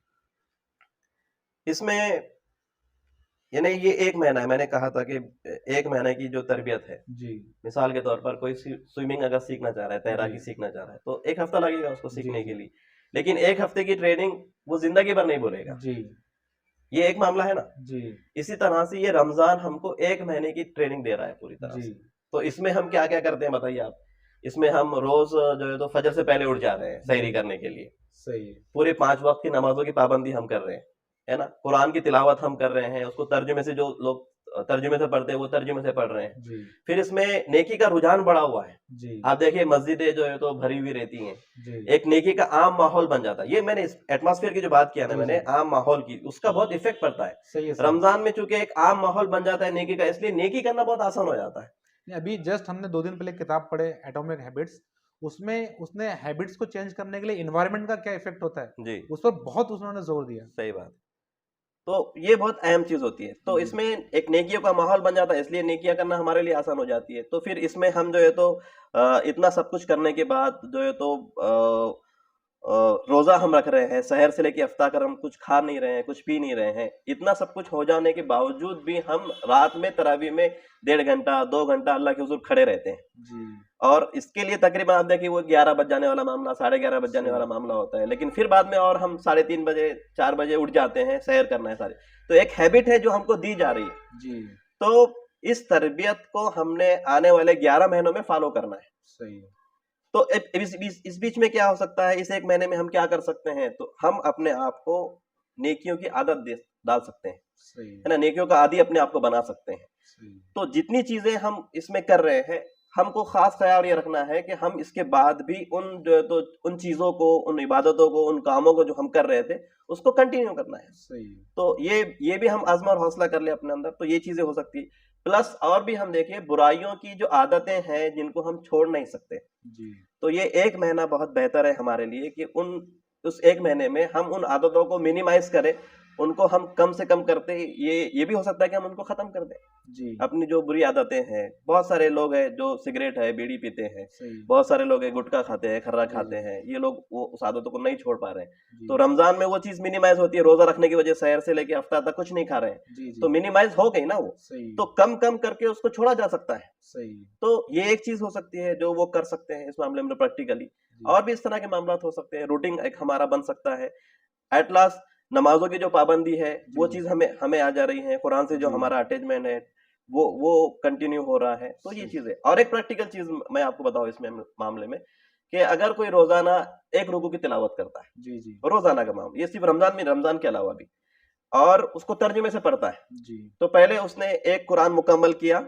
اس میں یعنی یہ ایک مہینہ ہے, میں نے کہا تھا کہ ایک مہینے کی جو تربیت ہے, مثال کے طور پر کوئی سوئمنگ اگر سیکھنا چاہ رہا ہے, تیراکی سیکھنا چاہ رہا ہے, تو 1 ہفتہ لگے گا اس کو سیکھنے کے لیے, لیکن 1 ہفتے کی ٹریننگ وہ زندگی بھر نہیں بولے گا. یہ ایک معاملہ ہے نا. اسی طرح سے یہ رمضان ہم کو 1 مہینے کی ٹریننگ دے رہا ہے پوری طرح سے. تو اس میں ہم کیا کیا کرتے ہیں بتائیے آپ. اس میں ہم روز جو ہے تو فجر سے پہلے اٹھ جا رہے ہیں سحری کرنے کے لیے, پورے 5 وقت کی نمازوں کی پابندی ہم کر رہے ہیں, ہے نا. قرآن کی تلاوت ہم کر رہے ہیں, اس کو ترجمے سے, جو لوگ ترجمے سے پڑھتے ہیں وہ ترجمے سے پڑھ رہے ہیں. پھر اس میں نیکی کا رجحان بڑا ہوا ہے. آپ دیکھیں مسجدیں جو ہے تو بھری ہوئی رہتی ہیں, ایک نیکی کا عام ماحول بن جاتا ہے. یہ میں نے ایٹماسفیئر کی جو بات کیا نا میں نے, عام ماحول کی, اس کا بہت افیکٹ پڑتا ہے رمضان میں, چونکہ ایک عام ماحول بن جاتا ہے نیکی کا, اس لیے نیکی کرنا بہت آسان ہو جاتا ہے. ابھی جسٹ ہم نے 2 دن پہلے کتاب پڑھے ایٹامک ہیبٹس, اس میں اس نے ہیبٹس کو چینج کرنے کے لیے انوائرمنٹ کا کیا افیکٹ ہوتا ہے, اس پر بہت انہوں نے زور دیا. صحیح بات. تو یہ بہت اہم چیز ہوتی ہے. تو اس میں ایک نیکیوں کا ماحول بن جاتا ہے, اس لیے نیکیاں کرنا ہمارے لیے آسان ہو جاتی ہے. تو پھر اس میں ہم جو ہے تو اتنا سب کچھ کرنے کے بعد جو ہے تو روزہ ہم رکھ رہے ہیں, سحر سے لے کے افطار کر ہم کچھ کھا نہیں رہے ہیں, کچھ پی نہیں رہے ہیں. اتنا سب کچھ ہو جانے کے باوجود بھی ہم رات میں تراویح میں 1.5 گھنٹہ 2 گھنٹہ اللہ کے حضور کھڑے رہتے ہیں. اور اس کے لیے تقریباً آپ دیکھیں وہ 11 بج جانے والا معاملہ, 11:30 بج جانے والا معاملہ ہوتا ہے. لیکن پھر بعد میں اور ہم 3:30 بجے 4 بجے اٹھ جاتے ہیں, سحر کرنا ہے سارے. تو ایک ہیبٹ ہے جو ہم کو دی جا رہی ہے. تو اس تربیت کو ہم نے آنے والے 11 مہینوں میں فالو کرنا ہے. تو اس بیچ میں کیا ہو سکتا ہے, اس 1 مہینے میں ہم کیا کر سکتے ہیں, تو ہم اپنے آپ کو نیکیوں کی عادت ڈال سکتے ہیں, ہے نا, نیکیوں کا عادی اپنے آپ کو بنا سکتے ہیں. تو جتنی چیزیں ہم اس میں کر رہے ہیں, ہم کو خاص خیال یہ رکھنا ہے کہ ہم اس کے بعد بھی ان چیزوں کو, ان عبادتوں کو, ان کاموں کو جو ہم کر رہے تھے اس کو کنٹینیو کرنا ہے. تو یہ بھی ہم عزم اور حوصلہ کر لیں اپنے اندر, تو یہ چیزیں ہو سکتی. پلس اور بھی ہم دیکھیں برائیوں کی جو عادتیں ہیں جن کو ہم چھوڑ نہیں سکتے، جی تو یہ ایک مہینہ بہت بہتر ہے ہمارے لیے کہ اس ایک مہینے میں ہم ان عادتوں کو منیمائز کریں، ان کو ہم کم سے کم کرتے، یہ بھی ہو سکتا ہے کہ ہم ان کو ختم کر دیں. جی اپنی جو بری عادتیں ہیں، بہت سارے لوگ ہیں جو سگریٹ ہے، بیڑی پیتے ہیں، صحیح بہت سارے لوگ ہیں گٹکا کھاتے ہیں، کھرا جی کھاتے ہیں، یہ لوگ وہ اس عادتوں کو نہیں چھوڑ پا رہے ہیں. جی تو رمضان میں وہ چیز منیمائز ہوتی ہے، روزہ رکھنے کی وجہ سے سحر سے لے کے افطار تک کچھ نہیں کھا رہے ہیں، جی جی تو منیمائز ہو گئی نا وہ، صحیح تو کم کم کر کے اس کو چھوڑا جا سکتا ہے. صحیح تو یہ ایک چیز ہو سکتی ہے جو وہ کر سکتے ہیں اس معاملے میں پریکٹیکلی. جی اور بھی اس طرح کے معاملات ہو سکتے ہیں، روٹین ایک ہمارا بن سکتا ہے. ایٹ لاسٹ نمازوں کی جو پابندی ہے جی وہ جی چیز ہمیں آ جا رہی ہے، قرآن سے جو جی ہمارا اٹیچمنٹ ہے وہ کنٹینیو ہو رہا ہے. تو یہ صحیح چیز ہے. اور ایک پریکٹیکل چیز میں آپ کو بتاؤں اس میں معاملے میں کہ اگر کوئی روزانہ ایک رکوع کی تلاوت کرتا ہے، جی جی روزانہ کا معاملہ، یہ صرف رمضان میں، رمضان کے علاوہ بھی، اور اس کو ترجمے سے پڑھتا ہے، جی تو پہلے اس نے ایک قرآن مکمل کیا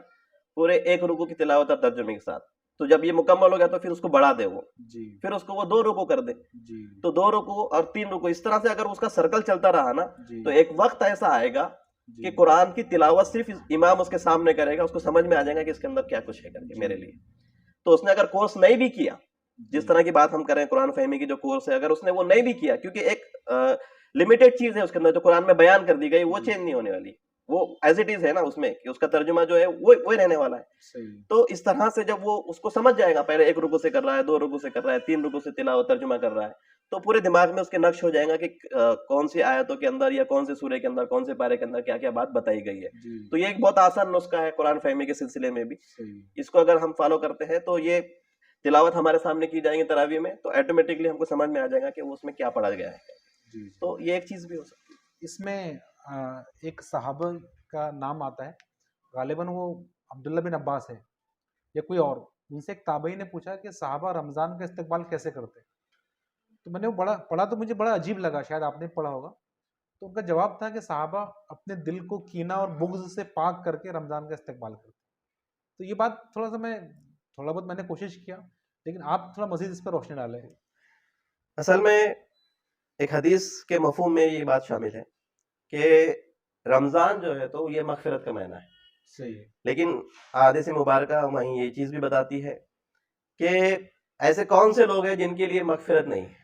پورے ایک رکوع کی تلاوت اور ترجمے کے ساتھ، تو جب یہ مکمل ہو گیا تو پھر اس کو بڑھا دے وہ، جی پھر اس کو وہ 2 رکوع کر دے، جی تو 2 رکوع اور 3 رکوع، اس طرح سے اگر اس کا سرکل چلتا رہا نا، جی تو ایک وقت ایسا آئے گا جی کہ قرآن کی تلاوت صرف امام اس کے سامنے کرے گا، اس کو سمجھ میں آ جائے گا کہ اس کے اندر کیا کچھ ہے کر کے میرے لیے. تو اس نے اگر کورس نہیں بھی کیا، جس طرح کی بات ہم کریں قرآن فہمی کی جو کورس ہے، اگر اس نے وہ نہیں بھی کیا، کیونکہ ایک لمیٹڈ چیز ہے اس کے اندر جو قرآن میں بیان کر دی گئی، وہ چینج نہیں ہونے والی، وہ ایز اٹ از ہے نا اس میں، کہ اس کا ترجمہ جو ہے وہی رہنے والا ہے. صحیح تو اس طرح سے جب وہ اس کو سمجھ جائے گا، پہلے ایک رکوع سے کر رہا ہے، 2 رکوع سے کر رہا ہے، 3 رکوع سے تلاوت ترجمہ کر رہا ہے، تو پورے دماغ میں اس کے نقش ہو جائے گا کہ کون سی آیتوں کے اندر یا کون سے سورے کے اندر، کون سے پارے کے اندر کیا کیا بات بتائی گئی ہے. جی تو یہ ایک بہت آسان نسخہ ہے قرآن فہمی کے سلسلے میں بھی. صحیح اس کو اگر ہم فالو کرتے ہیں تو یہ تلاوت ہمارے سامنے کی جائیں گی تراویح میں، تو آٹومیٹکلی ہم کو سمجھ میں آ جائے گا کہ وہ اس میں کیا پڑھا گیا ہے. جی جی تو یہ ایک چیز بھی ہو سکتی ہے. اس میں ایک صحابہ کا نام آتا ہے، غالباً وہ عبداللہ بن عباس ہے یا کوئی اور. ان سے ایک تابعی نے پوچھا کہ صحابہ رمضان کا استقبال کیسے کرتے، تو میں نے وہ پڑھا تو مجھے بڑا عجیب لگا، شاید آپ نے پڑھا ہوگا. تو ان کا جواب تھا کہ صحابہ اپنے دل کو کینہ اور بغض سے پاک کر کے رمضان کا استقبال کرتے. تو یہ بات تھوڑا بہت میں نے کوشش کیا، لیکن آپ تھوڑا مزید اس پر روشنی ڈالیں. اصل میں ایک حدیث کے مفہوم میں یہ بات شامل ہے کہ رمضان جو ہے تو یہ مغفرت کا مہینہ ہے، صحیح لیکن حدیث مبارکہ وہیں یہ چیز بھی بتاتی ہے کہ ایسے کون سے لوگ ہیں جن کے لیے مغفرت نہیں ہے،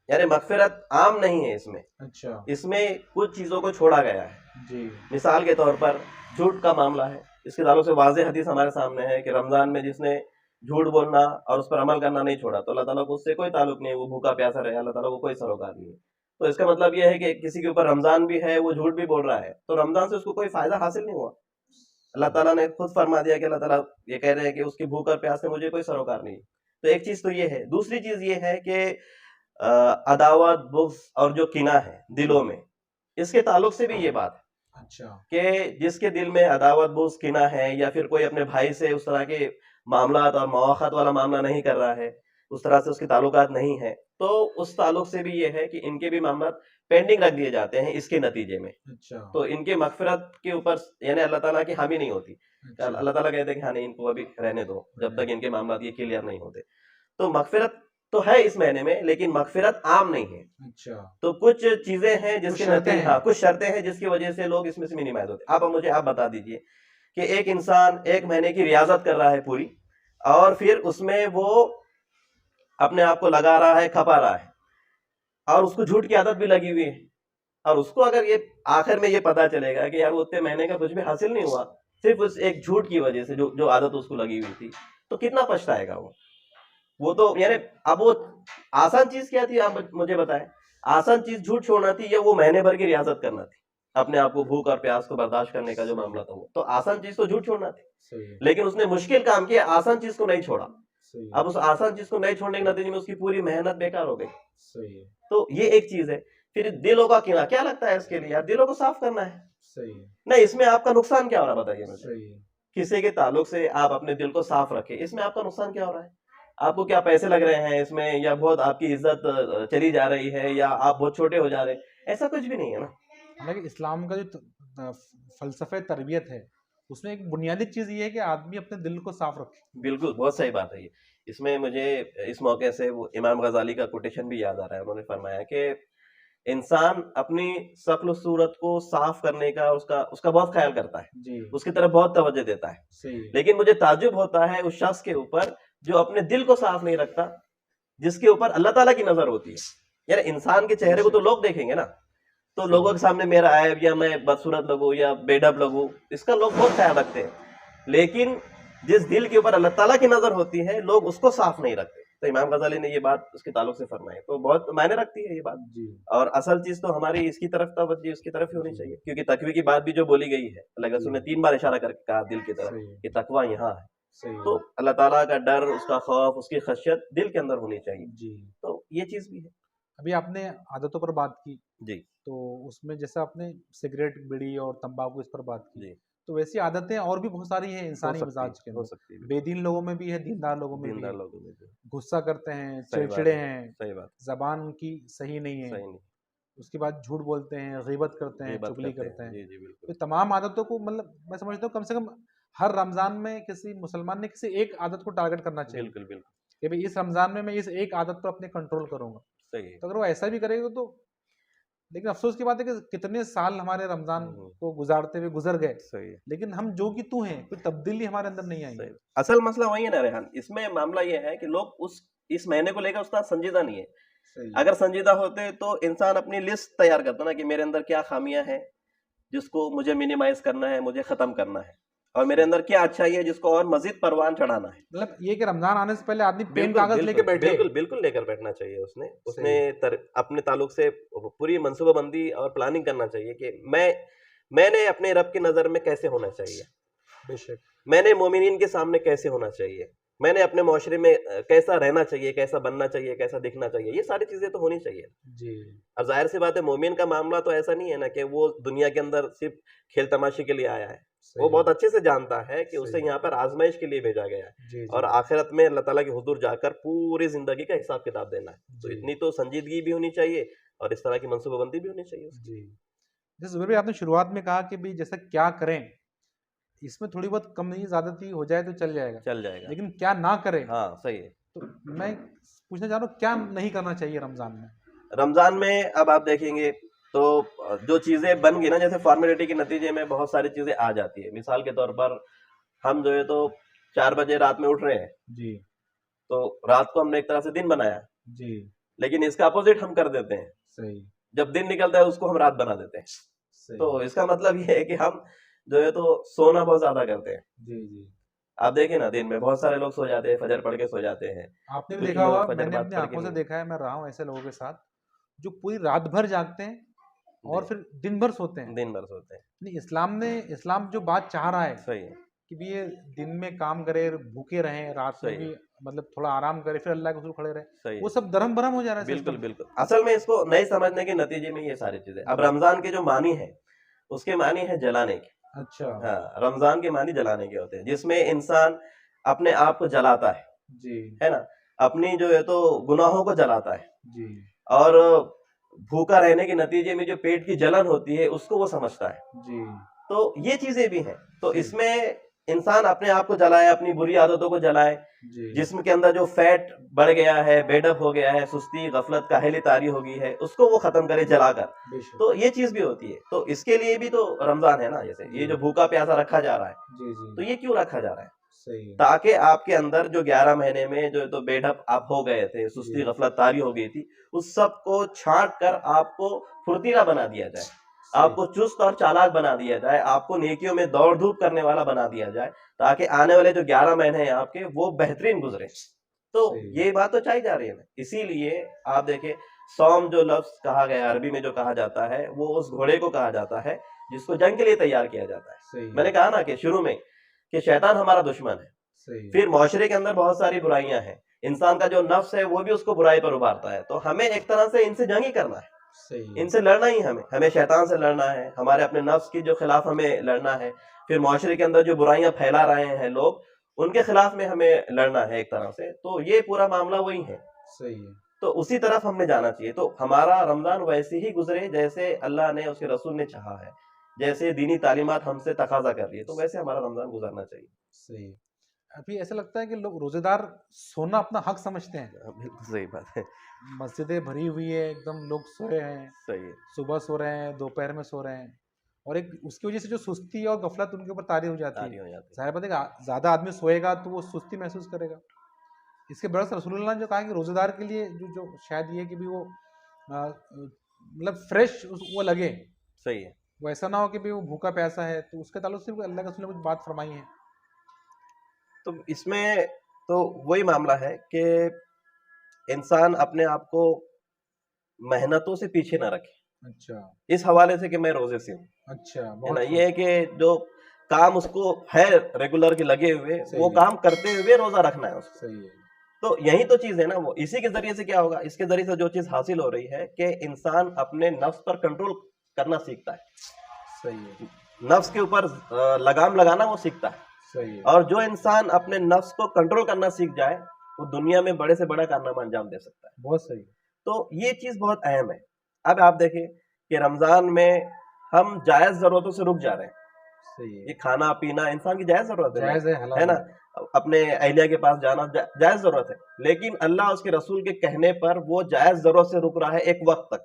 یعنی مغفرت عام نہیں ہے اچھا اس میں کچھ چیزوں کو چھوڑا گیا ہے. جی مثال کے طور پر جھوٹ کا معاملہ ہے، اس کے تعلق سے واضح حدیث ہمارے سامنے ہے کہ رمضان میں جس نے جھوٹ بولنا اور اس پر عمل کرنا نہیں چھوڑا تو اللہ تعالیٰ کو اس سے کوئی تعلق نہیں ہے، وہ بھوکا پیاسا رہے، اللہ تعالیٰ کو کوئی سروکار نہیں ہے. تو اس کا مطلب یہ ہے کہ کسی کے اوپر رمضان بھی ہے، وہ جھوٹ بھی بول رہا ہے، تو رمضان سے اس کو کوئی فائدہ حاصل نہیں ہوا. اللہ تعالیٰ نے خود فرما دیا کہ اللہ تعالیٰ یہ کہہ رہے ہیں کہ اس کی بھوک اور پیاس سے مجھے کوئی سروکار نہیں. تو ایک چیز تو یہ ہے. دوسری چیز یہ ہے کہ عداوت، بغض اور جو کینہ ہے دلوں میں، اس کے تعلق سے بھی یہ بات ہے اچھا کہ جس کے دل میں عداوت، بغض، کینہ ہے، یا پھر کوئی اپنے بھائی سے اس طرح کے معاملات اور مواخات والا معاملہ نہیں کر رہا ہے، اس طرح سے اس کے تعلقات نہیں ہیں، تو اس تعلق سے بھی یہ ہے کہ ان کے بھی معاملات پینڈنگ رکھ دیے جاتے ہیں اس کے نتیجے میں. اچھا تو ان کے مغفرت کے اوپر یعنی اللہ تعالیٰ کی حامی نہیں ہوتی. اللہ تعالیٰ کہتے ہیں کہ ہاں نہیں، ان کو ابھی رہنے دو جب تک ان کے معاملات یہ کلیئر نہیں ہوتے. تو مغفرت تو ہے اس مہینے میں، لیکن مغفرت عام نہیں ہے. اچھا تو کچھ چیزیں ہیں جس کچھ کے شرطیں نتیجے، ہیں. کچھ شرطیں ہیں جس کی وجہ سے لوگ اس میں سے منیمائز ہوتے ہیں. آپ بتا دیجئے کہ ایک انسان ایک مہینے کی ریاضت کر رہا ہے پوری، اور پھر اس میں وہ اپنے آپ کو لگا رہا ہے، کھپا رہا ہے، اور اس کو جھوٹ کی عادت بھی لگی ہوئی ہے، اور اس کو اگر یہ آخر میں یہ پتا چلے گا کہ یار وہ اتنے مہینے کا کچھ بھی حاصل نہیں ہوا صرف اس ایک جھوٹ کی وجہ سے جو عادت اس کو لگی ہوئی تھی، تو کتنا پچھتائے گا وہ تو یعنی اب وہ آسان چیز کیا تھی، آپ مجھے بتائیں. آسان چیز جھوٹ چھوڑنا تھی یا وہ مہینے بھر کی ریاضت کرنا تھی، اپنے آپ کو بھوک اور پیاس کو برداشت کرنے کا جو معاملہ تھا وہ تو آسان چیز تو جھوٹ چھوڑنا تھی. صحیح لیکن اس نے مشکل کام کیا، آسان چیز کو نہیں چھوڑا. صحیح اب اس آسان چیز کو نہیں چھوڑنے کے نتیجے میں اس کی پوری محنت بیکار ہو گئی. صحیح تو یہ ایک چیز ہے. پھر دلوں کا کینہ، کیا لگتا ہے اس کے لیے یار دلوں کو صاف کرنا ہے. صحیح نہیں، اس میں آپ کا نقصان کیا ہو رہا ہے بتائیے مجھے. صحیح کسی کے تعلق سے آپ اپنے دل کو صاف رکھیں، اس میں آپ کا نقصان کیا ہو رہا ہے؟ آپ کو کیا پیسے لگ رہے ہیں اس میں، یا بہت آپ کی عزت چلی جا رہی ہے، یا آپ بہت چھوٹے ہو جا رہے ہیں؟ ایسا کچھ بھی نہیں ہے نا. حالانکہ اسلام کا جو فلسفہ تربیت ہے اس میں ایک بنیادی چیز یہ ہے کہ آدمی اپنے دل کو صاف رکھے. بالکل، بہت صحیح بات ہے یہ. اس میں مجھے اس موقع سے وہ امام غزالی کا کوٹیشن بھی یاد آ رہا ہے. انہوں نے فرمایا کہ انسان اپنی شکل و صورت کو صاف کرنے کا اس کا بہت خیال کرتا ہے، جی اس کی طرف بہت توجہ دیتا ہے، صحیح ہے، لیکن مجھے تعجب ہوتا ہے اس شخص کے اوپر جو اپنے دل کو صاف نہیں رکھتا، جس کے اوپر اللہ تعالیٰ کی نظر ہوتی ہے. یار انسان کے چہرے کو تو لوگ دیکھیں گے نا، تو لوگوں کے سامنے میرا عیب یا میں بدصورت لگوں یا بے ڈب لگوں، اس کا لوگ بہت خیال رکھتے ہیں، لیکن جس دل کے اوپر اللہ تعالیٰ کی نظر ہوتی ہے لوگ اس کو صاف نہیں رکھتے. تو امام غزالی نے یہ بات اس کے تعلق سے فرمائی، تو بہت معنی رکھتی ہے یہ بات. جی اور اصل چیز تو ہماری اس کی طرف توجہ اس کی طرف ہی ہونی چاہیے، کیونکہ تقوی کی بات بھی جو بولی گئی ہے اللہ کے رسول نے 3 بار اشارہ کر کے کہا دل کی طرف صحیح کہ تقوی یہاں ہے. صحیح تو اللہ تعالیٰ کا ڈر، اس کا خوف، اس کی خشیت دل کے اندر ہونی چاہیے. جی. تو یہ چیز بھی ہے. ابھی آپ نے عادتوں پر بات کی، جی تو اس میں جیسا آپ نے سگریٹ، بیڑی اور تمباکو اس پر بات کی، جی تو ویسی عادتیں اور بھی بہت ساری ہیں ہو انسانی سکتی مزاج کے ہو اندر. سکتی ہے، بے دین لوگوں میں بھی ہے، دیندار لوگوں میں بھی دیندار ہے. لوگوں میں بھی. غصہ کرتے ہیں، صحیح بات چڑچڑے ہے، ہیں، صحیح بات، زبان ان کی صحیح نہیں ہے، صحیح نہیں. اس کے بعد جھوٹ بولتے ہیں، غیبت کرتے ہیں، غیبت چگلی کرتے کرتے ہیں. ہیں. جی جی تو بالکل. یہ تمام عادتوں کو مطلب میں سمجھتا ہوں کم سے کم ہر رمضان میں کسی مسلمان نے کسی ایک عادت کو ٹارگٹ کرنا چاہیے بالکل بالکل کہ بھئی اس رمضان میں اس ایک عادت پر اپنے کنٹرول کروں گا. صحیح ہے. تو اگر وہ ایسا بھی کرے گا تو، لیکن افسوس کی بات ہے کہ کتنے سال ہمارے رمضان کو گزارتے ہوئے گزر گئے، صحیح ہے. لیکن ہم جو کہ تو ہیں، کوئی تبدیلی ہمارے اندر نہیں آئی. صحیح. اصل مسئلہ وہی ہے نا ریحان، اس میں معاملہ یہ ہے کہ لوگ اس مہینے کو لے کر استاد سنجیدہ نہیں ہے. صحیح. اگر سنجیدہ ہوتے تو انسان اپنی لسٹ تیار کرتا نا کہ میرے اندر کیا خامیاں ہیں جس کو مجھے منیمائز کرنا ہے، مجھے ختم کرنا ہے، اور میرے اندر کیا اچھائی ہے جس کو اور مزید پروان چڑھانا ہے. مطلب یہ کہ رمضان آنے سے پہلے آدمی پین بالکل کاغذ لے کے بالکل بیٹھے. بالکل بالکل لے کر بیٹھنا چاہیے. اس نے صحیح. اپنے تعلق سے پوری منصوبہ بندی اور پلاننگ کرنا چاہیے کہ میں نے اپنے رب کی نظر میں کیسے ہونا چاہیے، بے شک. میں نے مومنین کے سامنے کیسے ہونا چاہیے، میں نے اپنے معاشرے میں کیسا رہنا چاہیے، کیسا بننا چاہیے، کیسا دکھنا چاہیے. یہ ساری چیزیں تو ہونی چاہیے. جی. اور ظاہر سی بات ہے مومن کا معاملہ تو ایسا نہیں ہے نا کہ وہ دنیا کے اندر صرف کھیل تماشے کے لیے آیا ہے. وہ بہت اچھے سے جانتا ہے کہ اسے یہاں پر آزمائش کے لیے بھیجا گیا ہے، جی اور آخرت میں اللہ تعالیٰ کے حضور جا کر پوری زندگی کا حساب کتاب دینا ہے. تو اتنی تو سنجیدگی بھی ہونی چاہیے اور اس طرح کی منصوبہ بندی بھی ہونی چاہیے. جی. جیسے زبیر بھائی آپ نے شروعات میں کہا کہ بھی جیسا کیا کریں، اس میں تھوڑی بہت کم نہیں زیادتی ہو جائے تو چل جائے گا، چل جائے گا. لیکن کیا نہ کریں. ہاں صحیح ہے. تو میں پوچھنا چاہ رہا ہوں کیا نہیں کرنا چاہیے رمضان میں. رمضان میں اب آپ دیکھیں گے تو جو چیزیں بن گئی نا، جیسے فارمیلٹی کے نتیجے میں بہت ساری چیزیں آ جاتی ہے. مثال کے طور پر ہم جو ہے تو 4 بجے رات میں اٹھ رہے ہیں، جی تو رات کو ہم نے ایک طرح سے دن بنایا، جی لیکن اس کا اپوزٹ ہم کر دیتے ہیں. صحیح. جب دن نکلتا ہے اس کو ہم رات بنا دیتے ہیں. صحیح. تو اس کا مطلب یہ ہے کہ ہم جو ہے تو سونا بہت زیادہ کرتے ہیں. جی جی. آپ دیکھیں نا دن میں بہت سارے لوگ سو جاتے ہیں، فجر پڑھ کے سو جاتے ہیں. آپ نے بھی کچھ دیکھا لوگ ہوگا، فجر میں نے بعد اپنی پڑھ کے آنکھوں سے نہیں. دیکھا ہے، میں رہا ہوں ایسے لوگوں کے ساتھ جو پوری رات بھر جاگتے ہیں اور جی. پھر دن بھر سوتے ہیں. دن بھر سوتے ہیں. نہیں، اسلام جو بات چاہ رہا ہے صحیح ہے. کہ بھی یہ دن میں کام کرے، بھوکے رہیں، رات میں صحیح بھی مطلب تھوڑا آرام کرے، پھر اللہ کے حضور کھڑے رہے، صحیح وہ ہے. سب درم برہم ہو جا رہا ہے بالکل سسٹم. بالکل. اصل میں اس کو نہیں سمجھنے کے نتیجے میں یہ ساری چیزیں. اب رمضان کے جو معنی ہے اس کے معنی ہے جلانے کے. اچھا. ہاں، رمضان کے معنی جلانے کے ہوتے ہیں، جس میں انسان اپنے آپ کو جلاتا جی ہے نا، اپنی جو ہے تو گناہوں کو جلاتا ہے، جی اور بھوکا رہنے کے نتیجے میں جو پیٹ کی جلن ہوتی ہے اس کو وہ سمجھتا ہے. جی تو یہ چیزیں بھی ہیں. تو اس میں انسان اپنے آپ کو جلائے، اپنی بری عادتوں کو جلائے، جی جسم کے اندر جو فیٹ بڑھ گیا ہے، بیڈ اپ ہو گیا ہے، سستی، غفلت، کاہلی طاری ہو گئی ہے، اس کو وہ ختم کرے جلا کر. بے شک. تو یہ چیز بھی ہوتی ہے. تو اس کے لیے بھی تو رمضان ہے نا. جیسے یہ جو بھوکا پیاسا رکھا جا رہا ہے، جی تو جی یہ کیوں رکھا جا رہا ہے؟ صحیح ہے. تاکہ آپ کے اندر جو 11 مہینے میں جو تو بیڈ اپ آپ ہو گئے تھے، سستی، غفلت طاری ہو گئی تھی، اس سب کو چھانٹ کر آپ کو پھرتیلا بنا دیا جائے، آپ کو چست اور چالاک بنا دیا جائے، آپ کو نیکیوں میں دوڑ دھوپ کرنے والا بنا دیا جائے، تاکہ آنے والے جو 11 مہینے ہیں آپ کے وہ بہترین گزرے. تو یہ بات تو چاہی جا رہی ہے نا. اسی لیے آپ دیکھیں سوم جو لفظ کہا گیا عربی میں جو کہا جاتا ہے، وہ اس گھوڑے کو کہا جاتا ہے جس کو جنگ کے لیے تیار کیا جاتا ہے. صحیح. میں نے کہا نا کہ شروع میں کہ شیطان ہمارا دشمن ہے. صحیح. پھر معاشرے کے اندر بہت ساری برائیاں ہیں، انسان کا جو نفس ہے وہ بھی اس کو برائی پر ابھارتا ہے. تو ہمیں ایک طرح سے ان سے جنگ ہی کرنا ہے، صحیح. ان سے لڑنا ہی ہمیں شیطان سے لڑنا ہے، ہمارے اپنے نفس کے جو خلاف ہمیں لڑنا ہے. پھر معاشرے کے اندر جو برائیاں پھیلا رہے ہیں لوگ، ان کے خلاف میں ہمیں لڑنا ہے ایک طرح سے. تو یہ پورا معاملہ وہی ہے. صحیح ہے. تو اسی طرف ہم نے جانا چاہیے. تو ہمارا رمضان ویسے ہی گزرے جیسے اللہ نے، اس کے رسول نے چاہا ہے، جیسے دینی تعلیمات ہم سے تقاضا کر رہی ہے، تو ویسے ہمارا رمضان گزرنا چاہیے. صحیح. ابھی ایسا لگتا ہے کہ لوگ روزے دار سونا اپنا حق سمجھتے ہیں. بالکل صحیح بات ہے. مسجدیں بھری ہوئی ہے ایک دم, لوگ سوئے ہیں, صحیح ہے. صبح سو رہے ہیں, دوپہر میں سو رہے ہیں, اور ایک اس کی وجہ سے جو سستی اور غفلت ان کے اوپر طاری ہو جاتی تاری ہے. ہو جاتی ہے. ظاہر بات ہے کہ زیادہ آدمی سوئے گا تو وہ سستی محسوس کرے گا. اس کے برعکس رسول اللہ نے جو کہا کہ روزے دار کے لیے جو شاید یہ کہ بھی وہ مطلب فریش وہ لگے, صحیح ہے. وہ ایسا نہ ہو کہ بھی وہ بھوکا پیاسا ہے, تو اس کے تعلق سے اللہ کے رسول نے کچھ بات فرمائی ہے. تو اس میں تو وہی معاملہ ہے کہ انسان اپنے آپ کو محنتوں سے پیچھے نہ رکھے اچھا اس حوالے سے کہ میں روزے سے ہوں. اچھا, ہے نا, بہت یہ ہے کہ جو کام اس کو ہے ریگولر کے لگے ہوئے, وہ کام کرتے ہوئے روزہ رکھنا ہے اس کو. صحیح ہے. تو یہی تو چیز ہے نا, وہ اسی کے ذریعے سے کیا ہوگا, اس کے ذریعے سے جو چیز حاصل ہو رہی ہے کہ انسان اپنے نفس پر کنٹرول کرنا سیکھتا ہے, صحیح ہے. نفس کے اوپر لگام لگانا وہ سیکھتا ہے. صحیح ہے. اور جو انسان اپنے نفس کو کنٹرول کرنا سیکھ جائے وہ دنیا میں بڑے سے بڑا کارنامہ انجام دے سکتا ہے. بہت صحیح. تو یہ چیز بہت اہم ہے. اب آپ دیکھیں کہ رمضان میں ہم جائز ضرورتوں سے رک جا رہے ہیں. صحیح ہے. یہ کھانا پینا انسان کی جائز ضرورت ہے, جائز ہے, حلال ہے نا, اپنے اہلیہ کے پاس جانا جائز ضرورت ہے, لیکن اللہ اس کے رسول کے کہنے پر وہ جائز ضرورت سے رک رہا ہے ایک وقت تک.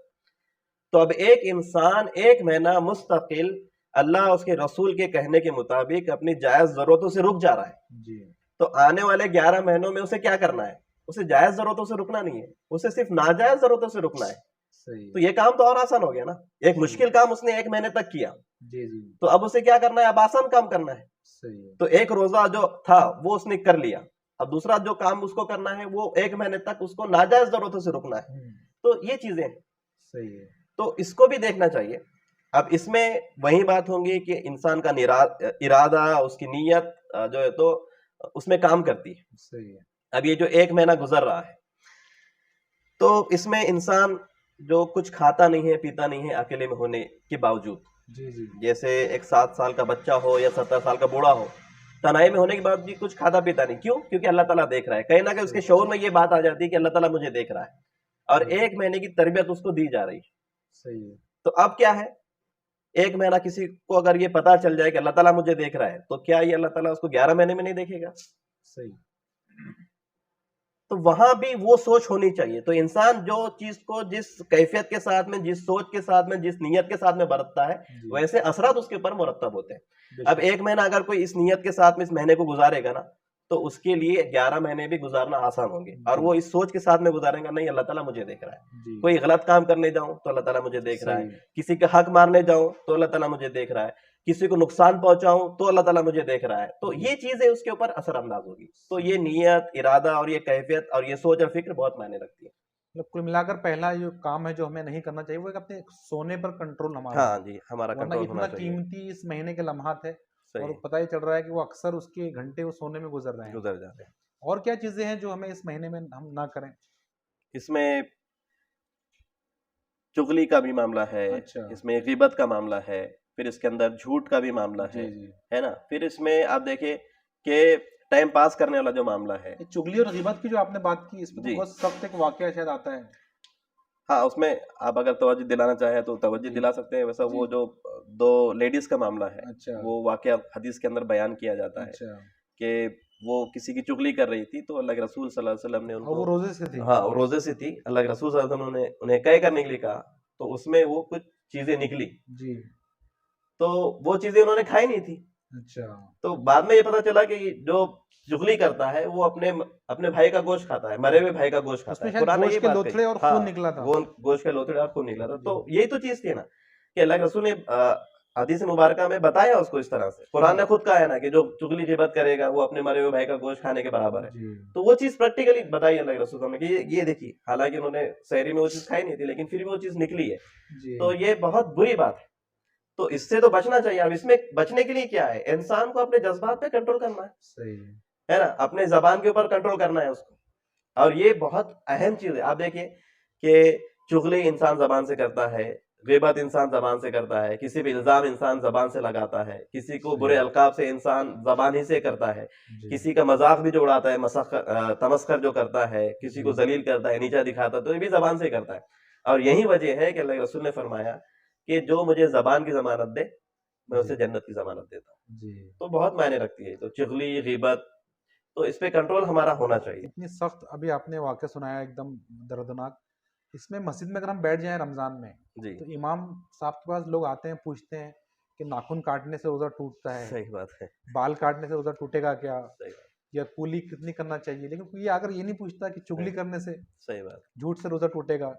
تو اب ایک انسان ایک مہینہ مستقل اللہ اس کے رسول کے کہنے کے مطابق اپنی جائز ضرورتوں سے رک جا رہا ہے. جی. تو آنے والے 11 مہینوں میں اسے کیا کرنا ہے, اسے جائز ضرورتوں سے رکنا نہیں ہے, اسے صرف ناجائز ضرورتوں سے رکنا ہے. صحیح. تو یہ کام تو اور آسان ہو گیا نا, ایک مشکل کام اس نے ایک مہینے تک کیا, جی جی. تو اب اسے کیا کرنا ہے, اب آسان کام کرنا ہے. صحیح ہے. تو ایک روزہ جو تھا وہ اس نے کر لیا, اب دوسرا جو کام اس کو کرنا ہے وہ ایک مہینے تک اس کو ناجائز ضرورتوں سے رکنا ہے. تو یہ چیزیں ہیں. صحیح ہے. تو اس کو بھی دیکھنا چاہیے. اب اس میں وہی بات ہوگی کہ انسان کا ارادہ, اس کی نیت جو ہے تو اس میں کام کرتی ہے. صحیح ہے. اب یہ جو ایک مہینہ گزر رہا ہے تو اس میں انسان جو کچھ کھاتا نہیں ہے پیتا نہیں ہے اکیلے میں ہونے کے باوجود, جی جی. جیسے ایک 7 سال کا بچہ ہو یا 70 سال کا بوڑھا ہو, تنہائی میں ہونے کے بعد بھی کچھ کھاتا پیتا نہیں. کیوں؟ کیونکہ اللہ تعالیٰ دیکھ رہا ہے. کہیں نہ کہیں اس کے شعور میں یہ بات آ جاتی ہے کہ اللہ تعالیٰ مجھے دیکھ رہا ہے, اور ایک مہینے کی تربیت اس کو دی جا رہی ہے. صحیح ہے. تو اب کیا ہے, ایک مہینہ کسی کو اگر یہ پتا چل جائے کہ اللہ تعالیٰ مجھے دیکھ رہا ہے, تو کیا یہ اللہ تعالیٰ اس کو 11 مہینے میں نہیں دیکھے گا؟ صحیح. تو وہاں بھی وہ سوچ ہونی چاہیے. تو انسان جو چیز کو جس کیفیت کے ساتھ میں, جس سوچ کے ساتھ میں, جس نیت کے ساتھ میں برتتا ہے, ویسے اثرات اس کے اوپر مرتب ہوتے ہیں. اب ایک مہینہ اگر کوئی اس نیت کے ساتھ میں اس مہینے کو گزارے گا نا, تو اس کے لیے 11 مہینے بھی گزارنا آسان ہوں گے. اور وہ اس سوچ کے ساتھ میں گزارے گا, نہیں اللہ تعالیٰ مجھے دیکھ رہا ہے. کوئی غلط کام کرنے جاؤں تو اللہ تعالیٰ مجھے دیکھ رہا ہے, کسی کا حق مارنے جاؤں تو اللہ تعالیٰ مجھے دیکھ رہا ہے, کسی کو نقصان پہنچاؤں تو اللہ تعالیٰ مجھے دیکھ رہا ہے. تو یہ چیزیں اس کے اوپر اثر انداز ہوگی. تو یہ نیت, ارادہ اور یہ کیفیت اور یہ سوچ اور فکر بہت معنی رکھتی ہے. کل ملا کر پہلا جو کام ہے جو ہمیں نہیں کرنا چاہیے وہ ایک اپنے سونے پر کنٹرول ہمارا. ہاں جی, ہمارا کنٹرول ہونا چاہیے. اتنا قیمتی اس مہینے کے لمحات ہے, اور پتہ ہی چل رہا ہے کہ وہ اکثر اس کے گھنٹے وہ سونے میں گزر رہے ہیں, گزر جاتے ہیں. اور کیا چیزیں ہیں جو ہمیں اس مہینے میں ہم نہ کریں؟ اس میں چغلی کا بھی معاملہ ہے, اس میں غیبت کا معاملہ ہے, پھر اس کے اندر جھوٹ کا بھی معاملہ ہے نا, پھر اس میں آپ دیکھیں کہ ٹائم پاس کرنے والا جو معاملہ ہے. چغلی اور غیبت کی جو آپ نے بات کی, اس میں بہت سخت ایک واقعہ شاید آتا ہے. ہاں, اس میں آپ اگر توجہ دلانا چاہیں تو توجہ دلا سکتے ہیں. ویسا وہ جو 2 لیڈیز کا معاملہ ہے, وہ واقعہ حدیث کے اندر بیان کیا جاتا ہے کہ وہ کسی کی چغلی کر رہی تھی, تو اللہ کے رسول صلی اللہ علیہ وسلم نے ان کو, وہ روزے سے تھی, ہاں روزے سے تھی, اللہ کے رسول صلی اللہ علیہ وسلم نے انہیں کہہ کرنے کے لیے کہا, تو اس میں وہ کچھ چیزیں نکلی جی, تو وہ چیزیں انہوں نے کھائی نہیں تھی. اچھا, تو بعد میں یہ پتا چلا کہ جو چغلی کرتا ہے وہ اپنے بھائی کا گوشت کھاتا ہے, مرے ہوئے بھائی کا گوشت کھاتا ہے. قرآن نے یہ بات کہی, اور خون نکلا تھا, گوشت کے لوتھڑے اور خون نکلا تھا. تو یہی تو چیز تھی نا کہ اللہ کے رسول نے حدیث مبارکہ میں بتایا اس کو اس طرح سے. قرآن نے خود کہا ہے نا کہ جو چغلی غیبت کرے گا وہ اپنے مرے ہوئے بھائی کا گوشت کھانے کے برابر ہے. تو وہ چیز پریکٹیکلی بتائی اللہ کے رسول نے کہ یہ دیکھیے, حالانکہ انہوں نے سحری میں وہ چیز کھائی نہیں تھی, لیکن پھر بھی وہ چیز نکلی ہے. تو یہ بہت بری بات ہے. تو اس سے تو بچنا چاہیے. اب اس میں بچنے کے لیے کیا ہے, انسان کو اپنے جذبات پہ کنٹرول کرنا ہے. صحیح ہے نا, اپنے زبان کے اوپر کنٹرول کرنا ہے اس کو. اور یہ بہت اہم چیز ہے. آپ دیکھیں کہ چغلی انسان زبان سے کرتا ہے, غیبت انسان زبان سے کرتا ہے, کسی بھی الزام انسان زبان سے لگاتا ہے, کسی کو برے القاب سے انسان زبان ہی سے کرتا ہے, کسی کا مذاق بھی جو اڑاتا ہے, تمسخر جو کرتا ہے, کسی کو ذلیل کرتا ہے, نیچا دکھاتا ہے, تو یہ بھی زبان سے کرتا ہے. اور یہی وجہ ہے کہ اللہ کے رسول نے فرمایا کہ جو مجھے زبان کی ضمانت دے میں اسے جنت کی ضمانت دیتا ہوں. تو بہت معنی رکھتی ہے. تو چغلی, غیبت, تو اس پہ کنٹرول ہمارا ہونا چاہیے. اتنی سخت ابھی آپ نے واقعہ سنایا ایک دم دردناک. اس میں مسجد میں اگر ہم بیٹھ جائیں رمضان میں جی تو امام صاحب کے پاس لوگ آتے ہیں پوچھتے ہیں کہ ناخن کاٹنے سے روزہ ٹوٹتا ہے, صحیح بات ہے, بال کاٹنے سے روزہ ٹوٹے گا کیا, صحیح بات, یا کولی کتنی کرنا چاہیے, لیکن یہ اگر یہ نہیں پوچھتا کہ چگلی کرنے سے, صحیح بات, جھوٹ سے روزہ ٹوٹے گا.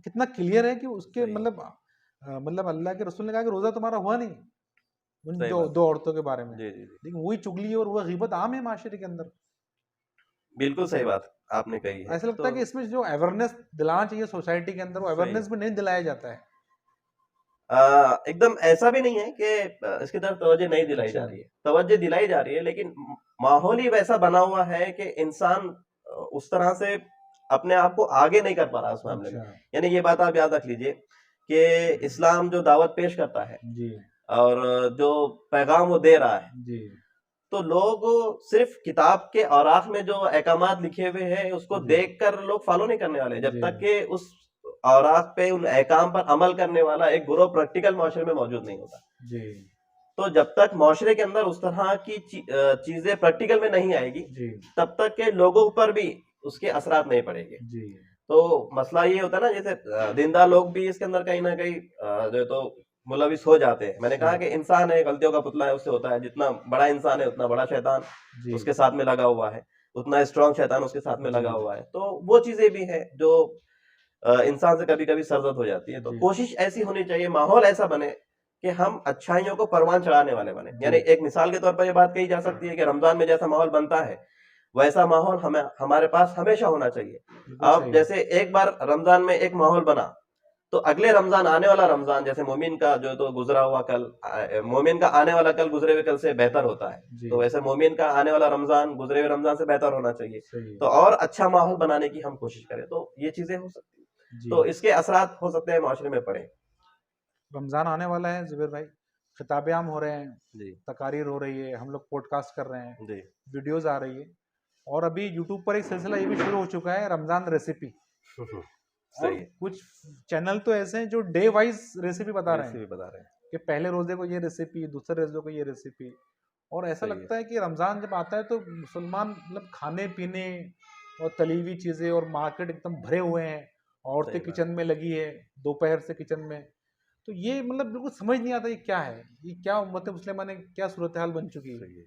کتنا کلیئر ہے کہ اس کے صحیح. مطلب اللہ کے رسول نے کہا کہ روزہ تمہارا ہوا نہیں ان صحیح دو بات. دو عورتوں کے بارے میں, جی جی جی, لیکن وہی چگلی اور وہ غیبت عام ہے معاشرے کے اندر. بالکل صحیح بات آپ نے کہی ہے. ایسا لگتا ہے کہ اس میں جو اویئرنیس دلانا چاہیے سوسائٹی کے اندر, وہ اویئرنیس بھی نہیں دلایا جاتا ہے. ایک دم ایسا بھی نہیں ہے کہ اس کی طرف توجہ نہیں دلائی جا رہی ہے, توجہ دلائی جا رہی ہے, لیکن ماحول ہی ویسا بنا ہوا ہے کہ انسان اس طرح سے اپنے آپ کو آگے نہیں کر پا رہا اس معاملے میں. یعنی یہ بات آپ یاد رکھ لیجئے کہ اسلام جو دعوت پیش کرتا ہے جی اور جو پیغام وہ دے رہا ہے, جی تو لوگ صرف کتاب کے اوراق میں جو احکامات لکھے ہوئے ہیں اس کو دیکھ کر لوگ فالو نہیں کرنے والے, جب تک کہ اس اوراق پہ ان احکام پر عمل کرنے والا ایک گروہ پریکٹیکل معاشرے میں موجود نہیں ہوتا. جی تو جب تک معاشرے کے اندر اس طرح کی چیزیں پریکٹیکل میں نہیں آئے گی, جی تب تک کہ لوگوں پر بھی اس کے اثرات نہیں پڑیں گے. جی تو مسئلہ یہ ہوتا ہے نا, جیسے دیندار لوگ بھی اس کے اندر کہیں نہ کہیں جو ہے تو ملوث ہو جاتے ہیں. میں نے کہا کہ انسان ہے, غلطیوں کا پتلا ہے, اس سے ہوتا ہے. جتنا بڑا انسان ہے اتنا بڑا شیطان اس کے ساتھ میں لگا ہوا ہے, اتنا اسٹرانگ شیطان اس کے ساتھ میں لگا ہوا ہے. تو وہ چیزیں بھی ہیں جو انسان سے کبھی کبھی سرزد ہو جاتی ہے. تو کوشش ایسی ہونی چاہیے, ماحول ایسا بنے کہ ہم اچھائیوں کو پروان چڑھانے والے بنے. یعنی ایک مثال کے طور پر یہ بات کہی جا سکتی ہے کہ رمضان میں جیسا ماحول بنتا ہے ویسا ماحول ہمارے پاس ہمیشہ ہونا چاہیے. اب جیسے ایک بار رمضان میں ایک ماحول بنا تو اگلے رمضان, آنے والا رمضان, جیسے مومن کا جو تو گزرا ہوا کل, مومن کا آنے والا کل گزرے ہوئے کل سے بہتر ہوتا ہے, تو ویسے مومن کا آنے والا رمضان گزرے ہوئے رمضان سے بہتر ہونا چاہیے. تو اور اچھا ماحول بنانے کی ہم کوشش کریں تو یہ چیزیں ہو سکتی ہیں, تو اس کے اثرات ہو سکتے ہیں معاشرے میں پڑے. رمضان آنے والا ہے زبیر بھائی, خطاب عام ہو رہے ہیں, جی تقاریر ہو رہی ہے, ہم لوگ پوڈ کاسٹ کر رہے ہیں, جی ویڈیوز آ رہی ہے, اور ابھی یوٹیوب پر ایک سلسلہ یہ بھی شروع ہو چکا ہے رمضان ریسیپی. صحیح ہے, کچھ چینل تو ایسے ہیں جو ڈے وائز ریسیپی بتا رہے بھی بتا رہے ہیں. کہ پہلے روزے کو یہ ریسیپی, دوسرے روزے کو یہ ریسیپی. اور ایسا صحیح ہے. لگتا ہے کہ رمضان جب آتا ہے تو مسلمان مطلب کھانے پینے اور تلی ہوئی چیزیں اور مارکیٹ ایک دم بھرے ہوئے ہیں, عورتیں صحیح بات. کچن میں لگی ہے دوپہر سے کچن میں. تو یہ مطلب بالکل سمجھ نہیں آتا یہ کیا ہے, یہ کیا امت مسلمہ نے کیا صورتحال بن چکی ہے.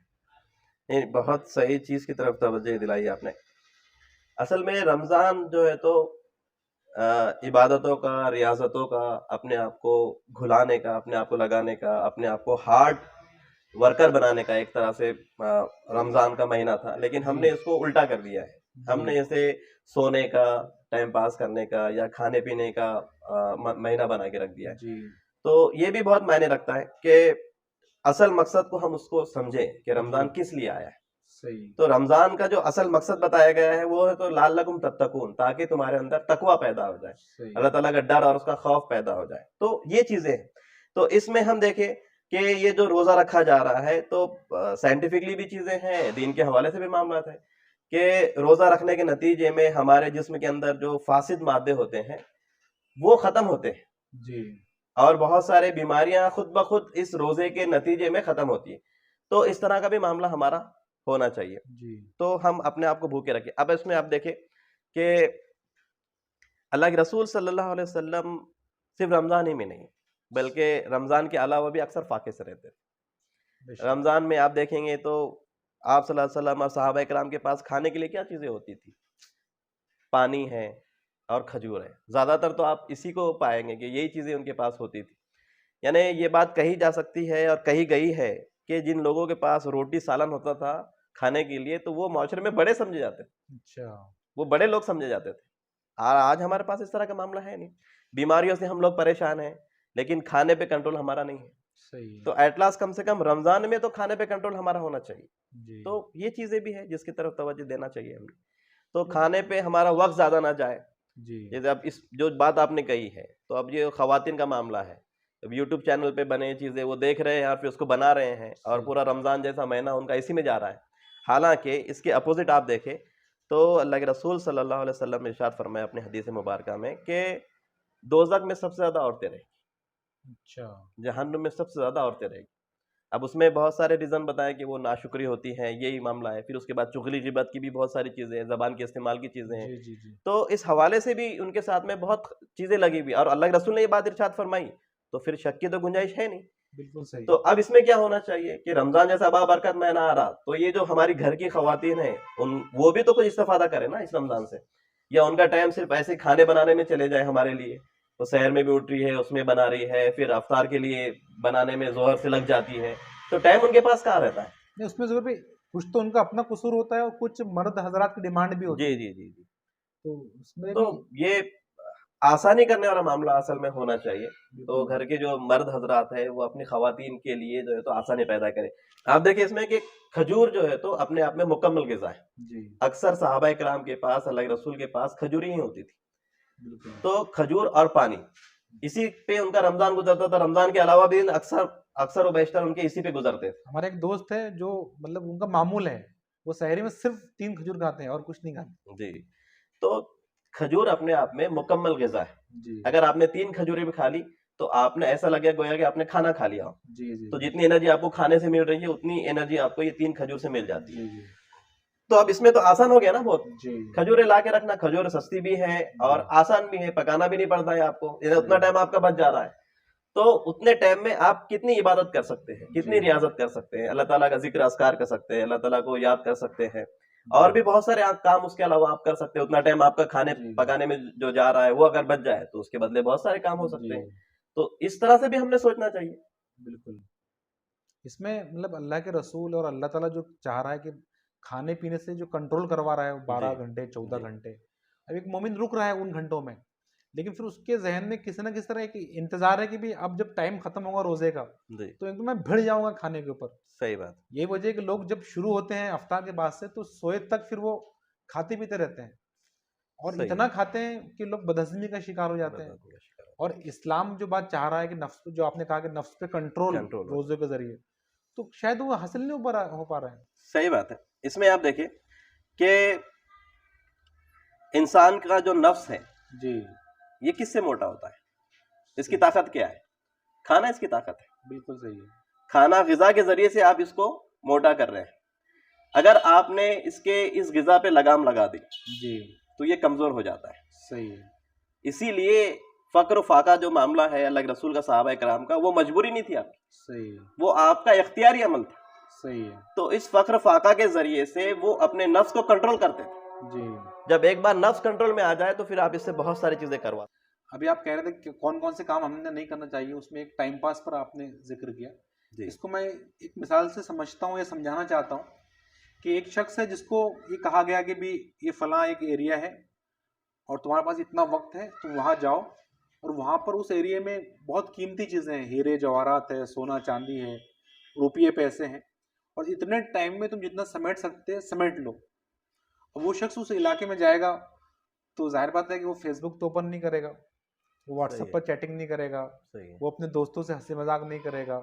نہیں, بہت صحیح چیز کی طرف توجہ دلائی آپ نے. اصل میں رمضان جو ہے تو عبادتوں کا, ریاضتوں کا, اپنے آپ کو گھلانے کا, اپنے آپ کو لگانے کا, اپنے آپ کو ہارڈ ورکر بنانے کا ایک طرح سے رمضان کا مہینہ تھا. لیکن ہم نے اس کو الٹا کر دیا ہے. ہم نے اسے سونے کا, ٹائم پاس کرنے کا یا کھانے پینے کا مہینہ بنا کے رکھ دیا ہے. تو یہ بھی بہت معنی رکھتا ہے کہ اصل مقصد کو ہم اس کو سمجھیں کہ رمضان کس لیے آیا ہے. تو رمضان کا جو اصل مقصد بتایا گیا ہے وہ ہے تو لعلکم تتقون, تاکہ تمہارے اندر تقوی پیدا ہو جائے, اللہ تعالیٰ کا ڈر اور اس کا خوف پیدا ہو جائے. تو یہ چیزیں ہیں. تو اس میں ہم دیکھیں کہ یہ جو روزہ رکھا جا رہا ہے تو سائنٹیفکلی بھی چیزیں ہیں, دین کے حوالے سے بھی معاملات ہیں کہ روزہ رکھنے کے نتیجے میں ہمارے جسم کے اندر جو فاسد مادے ہوتے ہیں وہ ختم ہوتے ہیں, اور بہت سارے بیماریاں خود بخود اس روزے کے نتیجے میں ختم ہوتی ہیں. تو اس طرح کا بھی معاملہ ہمارا ہونا چاہیے. تو ہم اپنے آپ کو بھوکے رکھیں. اب اس میں آپ دیکھیں کہ اللہ کے رسول صلی اللہ علیہ وسلم صرف رمضان ہی میں نہیں بلکہ رمضان کے علاوہ بھی اکثر فاقے سے رہتے تھے. رمضان میں آپ دیکھیں گے تو آپ صلی اللہ علیہ وسلم اور صحابہ کرام کے پاس کھانے کے لیے کیا چیزیں ہوتی تھی؟ پانی ہے اور کھجور ہے. زیادہ تر تو آپ اسی کو پائیں گے کہ یہی چیزیں ان کے پاس ہوتی تھی. یعنی یہ بات کہی جا سکتی ہے اور کہی گئی ہے کہ جن لوگوں کے پاس روٹی سالن ہوتا تھا کھانے کے لیے تو وہ معاشرے میں بڑے سمجھے جاتے تھے, وہ بڑے لوگ سمجھے جاتے تھے. آج ہمارے پاس اس طرح کا معاملہ ہے نہیں. بیماریوں سے ہم لوگ پریشان ہیں لیکن کھانے پہ کنٹرول ہمارا نہیں ہے. تو ایٹ لاسٹ کم سے کم رمضان میں تو کھانے پہ کنٹرول ہمارا ہونا چاہیے. تو یہ چیزیں بھی ہے جس کی طرف توجہ دینا چاہیے ہمیں. تو کھانے پہ ہمارا وقت زیادہ نہ جائے. جیسے اب اس جو بات آپ نے کہی ہے تو اب یہ خواتین کا معاملہ ہے. اب یوٹیوب چینل پہ بنے چیزیں وہ دیکھ رہے ہیں اور پھر اس کو بنا رہے ہیں اور پورا رمضان جیسا مہینہ ان کا اسی میں جا رہا ہے. حالانکہ اس کے اپوزٹ آپ دیکھیں تو اللہ کے رسول صلی اللہ علیہ وسلم نے ارشاد فرمایا اپنے حدیث مبارکہ میں کہ دوزخ میں سب سے زیادہ عورتیں رہیں گی, جہنم میں سب سے زیادہ عورتیں رہیں گی. اب اس میں بہت سارے ریزن بتائے کہ وہ ناشکری ہوتی ہیں، یہی معاملہ ہے. پھر اس کے بعد چغلی غیبت کی بھی بہت ساری چیزیں ہیں، زبان کے استعمال کی چیزیں ہیں. جی جی جی تو اس حوالے سے بھی ان کے ساتھ میں بہت چیزیں لگی ہوئی، اور اللہ کے رسول نے یہ بات ارشاد فرمائی تو پھر شک کی تو گنجائش ہے نہیں. بالکل صحیح. تو اب اس میں کیا ہونا چاہیے کہ رمضان جیسا بابرکت مہینہ آ رہا، تو یہ جو ہماری گھر کی خواتین ہیں وہ بھی تو کچھ استفادہ کریں نا اس رمضان سے. یا ان کا ٹائم صرف ایسے کھانے بنانے میں چلے جائے ہمارے لیے، تو سحر میں بھی اٹھ رہی ہے، اس میں بنا رہی ہے، پھر افطار کے لیے بنانے میں ظہر سے لگ جاتی ہے، تو ٹائم ان کے پاس کہاں رہتا ہے؟ نہیں، اس میں ضرور بھی کچھ تو ان کا اپنا قصور ہوتا ہے اور کچھ مرد حضرات کی ڈیمانڈ بھی ہوتی جی ہے. جی جی جی. تو اس میں تو بھی یہ آسانی کرنے والا معاملہ اصل میں ہونا چاہیے. تو گھر کے جو مرد حضرات ہیں وہ اپنی خواتین کے لیے جو ہے تو آسانی پیدا کریں. آپ دیکھیں اس میں کہ کھجور جو ہے تو اپنے آپ میں مکمل غذا ہے. جی اکثر صحابہ کرام کے پاس، اللہ کے رسول کے پاس کھجور ہی ہوتی تھی. بالکل. تو کھجور اور پانی، اسی پہ ان کا رمضان گزرتا تھا. رمضان کے علاوہ بھی اکثر و بیشتر ان کے اسی پہ گزرتے تھے. ہمارا ایک دوست ہے جو مطلب ان کا معمول ہے، وہ سحری میں صرف 3 کھجور کھاتے ہیں اور کچھ نہیں کھاتے. جی. تو کھجور اپنے آپ میں مکمل غذا ہے. جی اگر آپ نے 3 کھجوریں بھی کھا لی تو آپ نے ایسا لگے گویا کہ آپ نے کھانا کھا لیا ہو. جی جی تو جتنی انرجی آپ کو کھانے سے مل رہی ہے اتنی انرجی آپ کو یہ 3 کھجور سے مل جاتی ہے. جی جی تو اب اس میں تو آسان ہو گیا نا بہت. جی کھجوریں لا کے رکھنا، کھجور سستی بھی ہے اور آسان بھی ہے، پکانا بھی نہیں پڑتا ہے آپ کو، یعنی اتنا ٹائم آپ کا بچ جا رہا ہے. تو اتنے ٹائم میں آپ کتنی عبادت کر سکتے ہیں، کتنی ریاضت کر سکتے ہیں، اللہ تعالیٰ کا ذکر اذکار کر سکتے ہیں، اللہ تعالیٰ کو یاد کر سکتے ہیں، اور بھی بہت سارے کام اس کے علاوہ آپ کر سکتے ہیں. اتنا ٹائم آپ کا کھانے پکانے میں جو جا رہا ہے وہ اگر بچ جائے تو اس کے بدلے بہت سارے کام ہو سکتے ہیں. تو اس طرح سے بھی ہم نے سوچنا چاہیے. بالکل. اس میں مطلب اللہ کے رسول اور اللہ تعالیٰ جو چاہ رہا ہے کہ کھانے پینے سے جو کنٹرول کروا رہا ہے 12 گھنٹے 14 گھنٹے، اب ایک مومن رک رہا ہے ان گھنٹوں میں، لیکن پھر اس کے ذہن میں کسی نہ کسی طرح ایک انتظار ہے کہ بھی اب جب ٹائم ختم ہوگا روزے کا جی تو ایک تو میں بھڑ جاؤں گا کھانے کے اوپر. صحیح بات. یہی وجہ ہے کہ لوگ جب شروع ہوتے ہیں افطار کے بعد سے تو سوئے تک پھر وہ کھاتے پیتے رہتے ہیں، اور صحیح. اتنا کھاتے ہیں کہ لوگ بدہضمی کا شکار ہو جاتے ہیں. اور اسلام جو بات چاہ رہا ہے کہ نفس، جو آپ نے کہا کہ نفس پہ کنٹرول روزے کے ذریعے، تو شاید وہ حاصل نہیں ہو پا رہا ہے. صحیح بات ہے. اس میں آپ دیکھیں کہ انسان کا جو نفس ہے جی یہ کس سے موٹا ہوتا ہے؟ اس کی طاقت کیا ہے؟ کھانا اس کی طاقت ہے. بالکل صحیح ہے. کھانا غذا کے ذریعے سے آپ اس کو موٹا کر رہے ہیں. اگر آپ نے اس غذا پہ لگام لگا دی جی تو یہ کمزور ہو جاتا ہے. صحیح ہے. اسی لیے فقر و فاقہ جو معاملہ ہے اللہ کے رسول کا، صحابہ کرام کا، وہ مجبوری نہیں تھی آپ کی، صحیح ہے. وہ آپ کا اختیاری عمل تھا. صحیح ہے. تو اس فقر فاقہ کے ذریعے سے وہ اپنے نفس کو کنٹرول کرتے تھے. جی جب ایک بار نفس کنٹرول میں آ جائے تو پھر آپ اس سے بہت ساری چیزیں کروا. ابھی آپ کہہ رہے تھے کہ کون کون سے کام ہم نے نہیں کرنا چاہیے، اس میں ایک ٹائم پاس پر آپ نے ذکر کیا. اس کو میں ایک مثال سے سمجھتا ہوں یا سمجھانا چاہتا ہوں کہ ایک شخص ہے جس کو یہ کہا گیا کہ بھی یہ فلاں ایک ایریا ہے اور تمہارے پاس اتنا وقت ہے، تم وہاں جاؤ اور وہاں پر اس ایریے میں بہت قیمتی چیزیں ہیں، ہیرے جواہرات ہے، سونا چاندی ہے، روپیے پیسے ہیں، اور اتنے ٹائم میں تم جتنا سمیٹ سکتے سمیٹ لو. اور وہ شخص اس علاقے میں جائے گا تو ظاہر بات ہے کہ وہ فیس بک تو اوپن نہیں کرے گا، وہ واٹس ایپ پر چیٹنگ نہیں کرے گا، وہ اپنے دوستوں سے ہنسی مذاق نہیں کرے گا،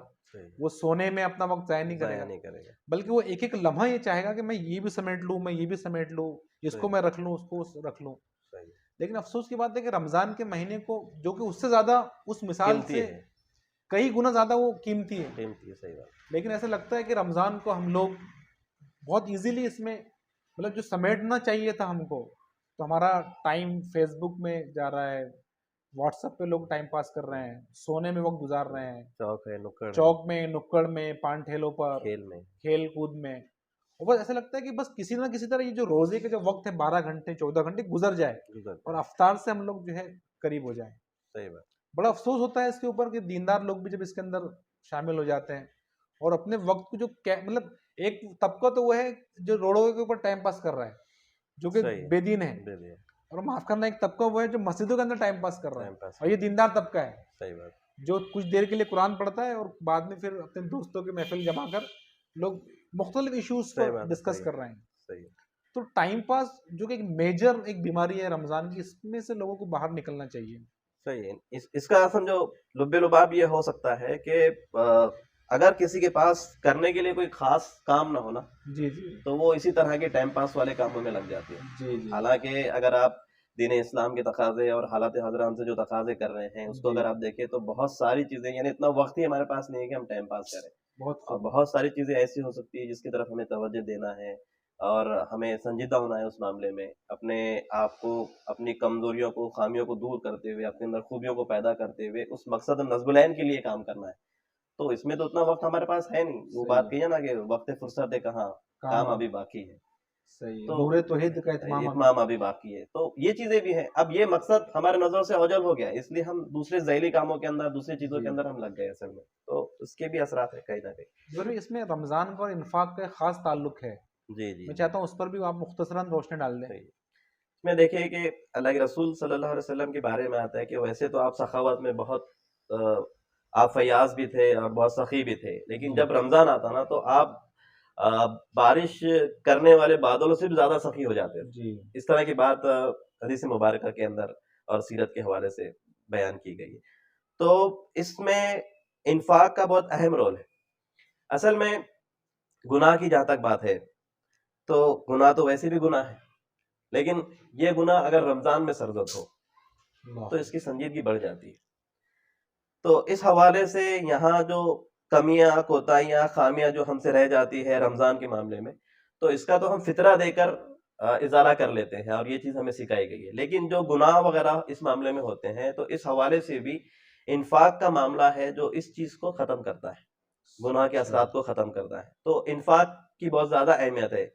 وہ سونے میں اپنا وقت ضائع نہیں کرے گا، بلکہ وہ ایک ایک لمحہ یہ چاہے گا کہ میں یہ بھی سمیٹ لوں، میں یہ بھی سمیٹ لوں، اس کو میں رکھ لوں، اس کو رکھ لوں. لیکن افسوس کی بات ہے کہ رمضان کے مہینے کو، جو کہ اس سے زیادہ اس مثال سے کئی گنا زیادہ وہ قیمتی ہے، لیکن ایسا لگتا ہے کہ رمضان کو ہم لوگ بہت ایزیلی اس میں مطلب جو سمیٹنا چاہیے تھا ہم کو، تو ہمارا ٹائم فیس بک میں جا رہا ہے، واٹس ایپ پہ لوگ ٹائم پاس کر رہے ہیں، سونے میں وقت گزار رہے ہیں، چوک میں، نکڑ میں، پان ٹھیلوں پر، کھیل کود میں. اور بس ایسا لگتا ہے کہ بس کسی نہ کسی طرح یہ جو روزے کے جو وقت ہے 12 گھنٹے 14 گھنٹے گزر جائے اور افطار سے ہم لوگ جو ہے قریب ہو جائیں. صحیح بات. بڑا افسوس ہوتا ہے اس کے اوپر کہ دیندار لوگ بھی جب اس کے اندر شامل ہو جاتے ہیں اور اپنے وقت کو جو مطلب ایک طبقہ تو وہ ہے جو روڈوں کے اوپر ٹائم پاس کر رہا ہے جو کہ بے دین ہے، اور معاف کرنا ایک طبقہ وہ ہے جو مسجدوں کے اندر ٹائم پاس کر رہا ہے، اور یہ دیندار طبقہ ہے. صحیح بات. جو کچھ دیر کے لیے قرآن پڑھتا ہے اور بعد میں پھر اپنے دوستوں کے محفل جما کر لوگ مختلف ایشوز پر ڈسکس کر رہے ہیں. تو ٹائم پاس جو کہ ایک میجر ایک بیماری ہے رمضان کی، اس میں سے لوگوں کو باہر نکلنا چاہیے. صحیح ہے. اس کا سمجھو لب لباب یہ ہو سکتا ہے کہ اگر کسی کے پاس کرنے کے لیے کوئی خاص کام نہ ہونا جی جی تو وہ اسی طرح کے ٹائم پاس والے کاموں میں لگ جاتے ہیں. جی جی حالانکہ اگر آپ دین اسلام کے تقاضے اور حالات حاضرہ ہم سے جو تقاضے کر رہے ہیں اس کو اگر آپ دیکھیں تو بہت ساری چیزیں، یعنی اتنا وقت ہی ہمارے پاس نہیں ہے کہ ہم ٹائم پاس کریں. بہت اور خوب. بہت ساری چیزیں ایسی ہو سکتی ہے جس کی طرف ہمیں توجہ دینا ہے اور ہمیں سنجیدہ ہونا ہے اس معاملے میں، اپنے آپ کو، اپنی کمزوریوں کو، خامیوں کو دور کرتے ہوئے، اپنے اندر خوبیوں کو پیدا کرتے ہوئے اس مقصد نصب العین کے لیے کام کرنا ہے. تو اس میں تو اتنا وقت ہمارے پاس ہے نہیں، وہ صحیح بات ہے. کہی ہے نا کہ وقت فرصت ہے کہاں، کام ابھی باقی ہے. صحیح ہے. تو نور توحید کا اتمام اتمام ابھی باقی ہے. تو یہ چیزیں بھی ہیں. اب یہ مقصد ہمارے نظروں سے اوجل ہو گیا ہے، اس لیے ہم دوسرے ذیلی کاموں کے اندر، دوسری چیزوں کے اندر ہم لگ گئے اصل میں. تو اس کے بھی اثرات ہیں کہیں نہ کہیں. ضروری اس میں رمضان کا اور انفاق کا ایک خاص تعلق ہے. جی جی میں چاہتا ہوں اس پر بھی آپ مختصراً روشنی ڈال دیں. صحیح. اس میں دیکھیے کہ اللہ کے رسول صلی اللہ علیہ وسلم کے بارے میں آتا ہے کہ ویسے تو آپ سخاوت میں بہت آپ فیاض بھی تھے اور بہت سخی بھی تھے، لیکن جب رمضان آتا نا تو آپ بارش کرنے والے بادلوں سے بھی زیادہ سخی ہو جاتے تھے. جی. اس طرح کی بات حدیث مبارکہ کے اندر اور سیرت کے حوالے سے بیان کی گئی ہے. تو اس میں انفاق کا بہت اہم رول ہے. اصل میں گناہ کی جہاں تک بات ہے تو گناہ تو ویسے بھی گناہ ہے، لیکن یہ گناہ اگر رمضان میں سرزد ہو تو اس کی سنجیدگی بڑھ جاتی ہے. تو اس حوالے سے یہاں جو کمیاں، کوتاہیاں، خامیاں جو ہم سے رہ جاتی ہے رمضان کے معاملے میں، تو اس کا تو ہم فطرہ دے کر ازالہ کر لیتے ہیں اور یہ چیز ہمیں سکھائی گئی ہے. لیکن جو گناہ وغیرہ اس معاملے میں ہوتے ہیں تو اس حوالے سے بھی انفاق کا معاملہ ہے جو اس چیز کو ختم کرتا ہے، گناہ کے اثرات کو ختم کرتا ہے. تو انفاق کی بہت زیادہ اہمیت ہے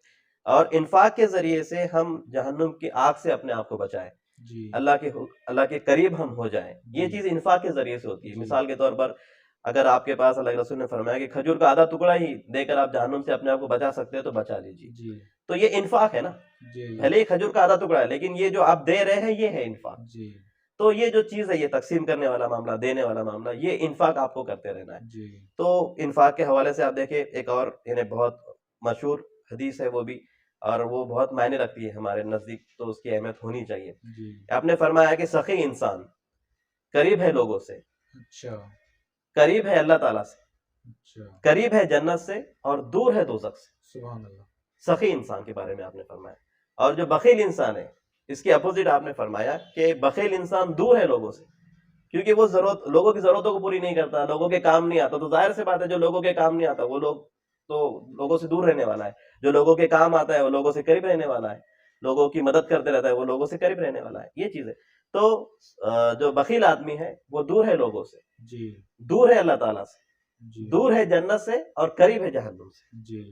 اور انفاق کے ذریعے سے ہم جہنم کی آگ سے اپنے آپ کو بچائیں، جی. اللہ کے قریب ہم ہو جائیں. یہ چیز انفاق کے ذریعے سے ہوتی ہے. مثال کے طور پر اگر آپ کے پاس، اللہ کے رسول نے فرمایا کہ کھجور کا آدھا ٹکڑا ہی دے کر آپ جہنم سے اپنے آپ کو بچا سکتے ہیں تو بچا لیجیے. جی. تو یہ انفاق ہے نا. بھلے ہی کھجور کا آدھا ٹکڑا ہے لیکن یہ جو آپ دے رہے ہیں یہ ہے انفاق. جی. تو یہ جو چیز ہے، یہ تقسیم کرنے والا معاملہ، دینے والا معاملہ، یہ انفاق آپ کو کرتے رہنا ہے. جی. تو انفاق کے حوالے سے آپ دیکھیں ایک اور یعنی بہت مشہور حدیث ہے وہ بھی، اور وہ بہت معنی رکھتی ہے ہمارے نزدیک، تو اس کی اہمیت ہونی چاہیے. جی. آپ نے فرمایا کہ سخی انسان قریب ہے لوگوں سے، اچھا. قریب ہے اللہ تعالیٰ سے، اچھا. قریب ہے جنت سے اور دور ہے دوزخ سے. سبحان اللہ. سخی انسان کے بارے میں آپ نے فرمایا. اور جو بخیل انسان ہے اس کے اپوزٹ آپ نے فرمایا کہ بخیل انسان دور ہے لوگوں سے، کیونکہ وہ لوگوں کی ضرورتوں کو پوری نہیں کرتا، لوگوں کے کام نہیں آتا. تو ظاہر سی بات ہے جو لوگوں کے کام نہیں آتا وہ لوگ تو لوگوں سے دور رہنے والا ہے. جو لوگوں کے کام آتا ہے وہ لوگوں سے قریب رہنے والا ہے، لوگوں کی مدد کرتے رہتا ہے وہ لوگوں سے قریب رہنے والا ہے. یہ چیز ہے. تو جو بخیل آدمی ہے وہ دور ہے لوگوں سے، جی. دور ہے اللہ تعالیٰ سے، جی. دور ہے جنت سے اور قریب ہے جہنم سے. جی.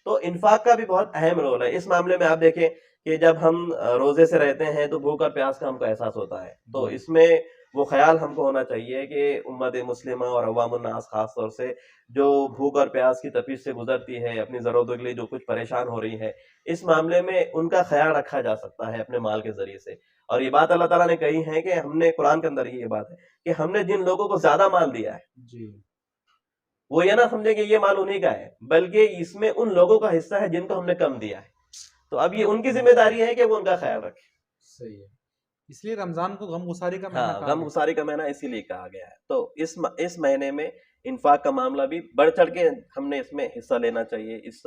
تو انفاق کا بھی بہت اہم رول ہے اس معاملے میں. آپ دیکھیں کہ جب ہم روزے سے رہتے ہیں تو بھوک اور پیاس کا ہم کو احساس ہوتا ہے. تو اس میں وہ خیال ہم کو ہونا چاہیے کہ امت مسلمہ اور عوام الناس خاص طور سے جو بھوک اور پیاس کی تپش سے گزرتی ہے، اپنی ضرورتوں کے لیے جو کچھ پریشان ہو رہی ہے، اس معاملے میں ان کا خیال رکھا جا سکتا ہے اپنے مال کے ذریعے سے. اور یہ بات اللہ تعالیٰ نے کہی ہے کہ ہم نے قرآن کے اندر یہ بات ہے کہ ہم نے جن لوگوں کو زیادہ مال دیا ہے جی. وہ یہ نہ سمجھے کہ یہ مال انہی کا ہے، بلکہ اس میں ان لوگوں کا حصہ ہے جن کو ہم نے کم دیا ہے. تو اب یہ ان کی ذمہ داری ہے کہ وہ ان کا خیال رکھیں. صحیح ہے. اس لیے رمضان کو غم گساری کا مہینہ ہاں، کہا غم گیا. گساری کا مہینہ اسی لیے کہا گیا ہے. تو اس مہینے میں انفاق کا معاملہ بھی بڑھ چڑھ کے ہم نے اس میں حصہ لینا چاہیے. اس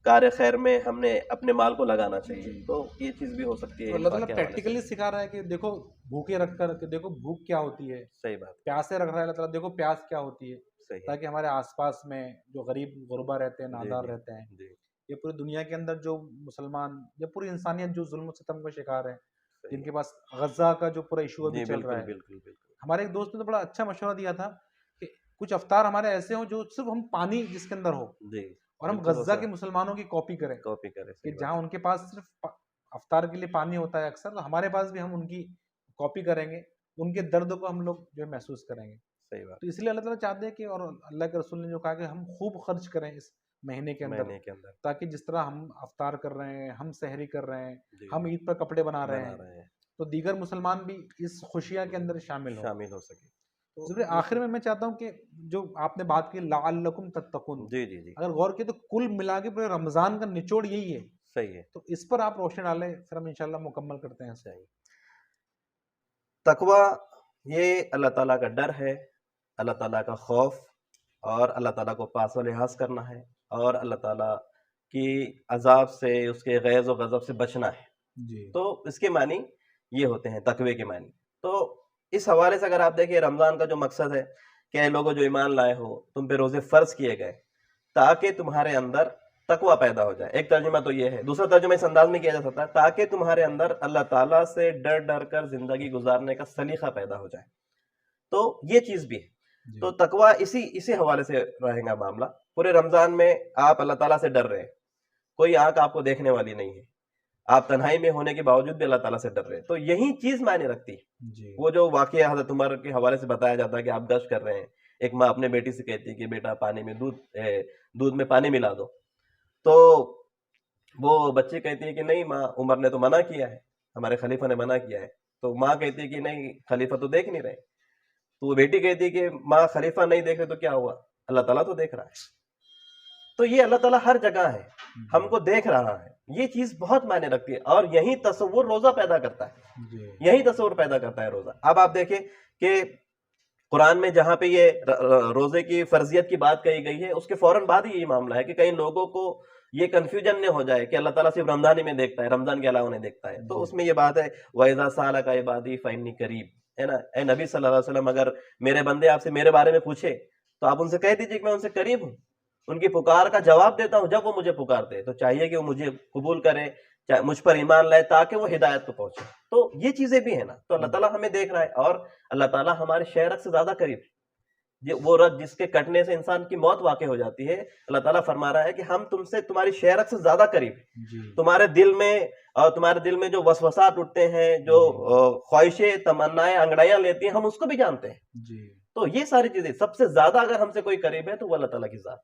کار خیر میں ہم نے اپنے مال کو لگانا چاہیے. تو یہ چیز بھی ہو سکتی ہے تو اللہ انفاق تعالیٰ کے حوالے سے. پریکٹیکلی سکھا رہا ہے کہ دیکھو بھوکے رکھ کر کہ دیکھو بھوک کیا ہوتی ہے، صحیح بات. پیاسے رکھ رہا ہے اللہ تعالیٰ دیکھو پیاس کیا ہوتی ہے، صحیح ہے. تاکہ ہمارے آس پاس میں جو غریب غربا رہتے ہیں، جی نادار جی رہتے ہیں، جی یہ پوری دنیا کے اندر جو مسلمان یا پوری انسانیت جو ظلم و ستم کا شکار ہے، صحیح جن کے پاس غزہ کا جو پورا ایشو ابھی جی چل رہا بالکل ہے. بالکل بالکل. ہمارے ایک دوست نے تو بڑا اچھا مشورہ دیا تھا کہ کچھ افطار ہمارے ایسے ہوں جو صرف ہم پانی جس کے اندر ہو، جی اور ہم بالکل غزہ کے مسلمانوں کی کاپی کریں کاپی کرے. کہ صحیح جہاں بات. ان کے پاس صرف افطار کے لیے پانی ہوتا ہے اکثر، تو ہمارے پاس بھی ہم ان کی کاپی کریں گے، ان کے درد کو ہم لوگ جو ہے محسوس کریں گے. صحیح بات. تو اس لیے اللہ تعالیٰ چاہتے ہیں کہ، اور اللہ کے رسول نے جو کہا کہ ہم خوب خرچ کریں اس مہینے کے اندر، مہینے کے اندر. تاکہ جس طرح ہم افطار کر رہے ہیں، ہم سحری کر رہے ہیں، جی ہم عید پر کپڑے بنا رہے بنا ہیں، رہے ہیں تو دیگر مسلمان بھی اس خوشیاں کے اندر شامل ہوں. شامل ہو سکے. تو ضروری آخر میں چاہتا ہوں کہ جو آپ نے بات کی لعلکم تتقون، جی جی جی اگر غور کیے تو کل ملا کے پورے رمضان کا نچوڑ یہی ہے. صحیح ہے. تو اس پر آپ روشنی ڈالیں، پھر ہم انشاءاللہ مکمل کرتے ہیں. صحیح. تقویٰ یہ اللہ تعالیٰ کا ڈر ہے، اللہ تعالیٰ کا خوف، اور اللہ تعالیٰ کو پاس و لحاظ کرنا ہے، اور اللہ تعالیٰ کی عذاب سے، اس کے غیظ و غضب سے بچنا ہے. جی. تو اس کے معنی یہ ہوتے ہیں تقوی کے معنی. تو اس حوالے سے اگر آپ دیکھیں رمضان کا جو مقصد ہے کہ اے لوگوں جو ایمان لائے ہو، تم پہ روزے فرض کیے گئے. تاکہ تمہارے اندر تقوی پیدا ہو جائے. ایک ترجمہ تو یہ ہے. دوسرا ترجمہ اس انداز میں کیا جا سکتا ہے تاکہ تمہارے اندر اللہ تعالیٰ سے ڈر ڈر کر زندگی گزارنے کا سلیقہ پیدا ہو جائے. تو یہ چیز بھی ہے. تو تقوی اسی حوالے سے رہے گا معاملہ. پورے رمضان میں آپ اللہ تعالیٰ سے ڈر رہے ہیں, کوئی آنکھ آپ کو دیکھنے والی نہیں ہے, آپ تنہائی میں ہونے کے باوجود بھی اللہ تعالیٰ سے ڈر رہے ہیں, تو یہی چیز معنی رکھتی ہے. وہ جو واقعہ حضرت عمر کے حوالے سے بتایا جاتا ہے کہ آپ گشت کر رہے ہیں, ایک ماں اپنے بیٹی سے کہتی ہے کہ بیٹا پانی میں دودھ میں پانی ملا دو, تو وہ بچی کہتی ہے کہ نہیں ماں, عمر نے تو منع کیا ہے, ہمارے خلیفہ نے منع کیا ہے. تو ماں کہتی ہے کہ نہیں, خلیفہ تو دیکھ نہیں رہے. تو وہ بیٹی کہتی ہے کہ ماں خلیفہ نہیں دیکھ رہے تو کیا ہوا, اللہ تعالیٰ تو دیکھ رہا ہے. تو یہ اللہ تعالیٰ ہر جگہ ہے, ہم کو دیکھ رہا ہے. یہ چیز بہت معنی رکھتی ہے, اور یہی تصور روزہ پیدا کرتا ہے. یہی تصور پیدا کرتا ہے روزہ. اب آپ دیکھیں کہ قرآن میں جہاں پہ یہ روزے کی فرضیت کی بات کہی گئی ہے, اس کے فوراً بعد ہی یہ معاملہ ہے کہ کئی لوگوں کو یہ کنفیوژن نہ ہو جائے کہ اللہ تعالیٰ صرف رمضان ہی میں دیکھتا ہے, رمضان کے علاوہ نہیں دیکھتا ہے. تو اس میں یہ بات ہے وَإِذَا سَأَلَكَ عِبَادِي فَإِنِّي قَرِيبٌ, ہے نا. اے نبی صلی اللہ علیہ وسلم, اگر میرے بندے آپ سے میرے بارے میں پوچھے تو آپ ان سے کہہ دیجیے کہ میں ان سے قریب ہوں, ان کی پکار کا جواب دیتا ہوں جب وہ مجھے پکارتے. تو چاہیے کہ وہ مجھے قبول کرے, مجھ پر ایمان لائے, تاکہ وہ ہدایت کو پہنچے. تو یہ چیزیں بھی ہیں نا. تو اللہ تعالیٰ ہمیں دیکھ رہا ہے, اور اللہ تعالیٰ ہمارے شہرک سے زیادہ قریب ہے. وہ رگ جس کے کٹنے سے انسان کی موت واقع ہو جاتی ہے, اللہ تعالیٰ فرما رہا ہے کہ ہم تم سے تمہاری شہرک سے زیادہ قریب ہیں. تمہارے دل میں جو وسوسات اٹھتے ہیں, جو خواہشیں تمنائیں انگڑائیاں لیتی ہیں, ہم اس کو بھی جانتے ہیں. تو یہ ساری چیزیں سب سے زیادہ اگر ہم سے کوئی قریب ہے تو وہ اللہ تعالیٰ کی ذات.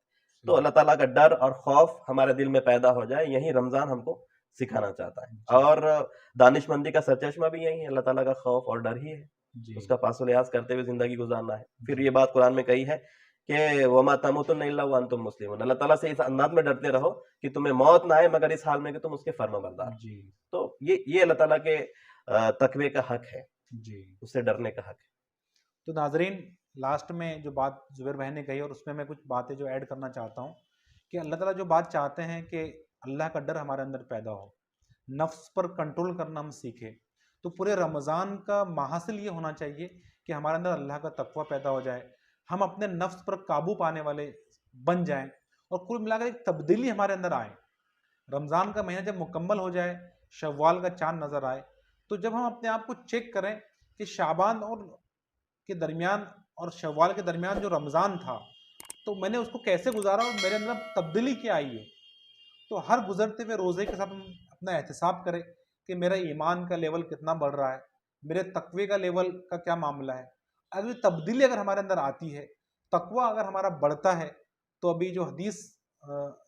تو اللہ تعالیٰ کا ڈر اور خوف ہمارے دل میں پیدا ہو جائے, یہی رمضان ہم کو سکھانا چاہتا ہے. اور دانش مندی کا سرچشمہ بھی یہی ہے, اللہ تعالیٰ کا خوف اور ڈر ہی ہے. اس کا پاس و لحاظ کرتے ہوئے زندگی گزارنا ہے. پھر یہ بات قرآن میں کہی ہے کہ وَمَا تَمُوتُنَّ إِلَّا وَأَنْتُمْ مُسْلِمُونَ, اللہ تعالیٰ سے اس انداز میں ڈرتے رہو کہ تمہیں موت نہ آئے مگر اس حال میں کہ تم اس کے فرما بردار. تو یہ اللہ تعالیٰ کے تقوی کا حق ہے, اس سے ڈرنے کا حق ہے. تو ناظرین, لاسٹ میں جو بات زبیر بھائی نے کہی, اور اس میں کچھ باتیں جو ایڈ کرنا چاہتا ہوں کہ اللہ تعالیٰ جو بات چاہتے ہیں کہ اللہ کا ڈر ہمارے اندر پیدا ہو, نفس پر کنٹرول کرنا ہم سیکھیں. تو پورے رمضان کا محاصل یہ ہونا چاہیے کہ ہمارے اندر اللہ کا تقوی پیدا ہو جائے, ہم اپنے نفس پر قابو پانے والے بن جائیں, اور کل ملا کر ایک تبدیلی ہمارے اندر آئے. رمضان کا مہینہ جب مکمل ہو جائے, شوال کا چاند نظر آئے, تو جب ہم اپنے آپ کو چیک کریں کہ شعبان اور کے درمیان اور شوال کے درمیان جو رمضان تھا, تو میں نے اس کو کیسے گزارا اور میرے اندر تبدیلی کیا آئی ہے. تو ہر گزرتے ہوئے روزے کے ساتھ ہم اپنا احتساب کریں کہ میرا ایمان کا لیول کتنا بڑھ رہا ہے, میرے تقوی کا لیول کا کیا معاملہ ہے. اگر تبدیلی اگر ہمارے اندر آتی ہے, تقوی اگر ہمارا بڑھتا ہے, تو ابھی جو حدیث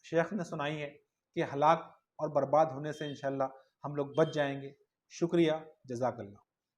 شیخ نے سنائی ہے کہ ہلاک اور برباد ہونے سے انشاءاللہ ہم لوگ بچ جائیں گے. شکریہ, جزاک اللہ.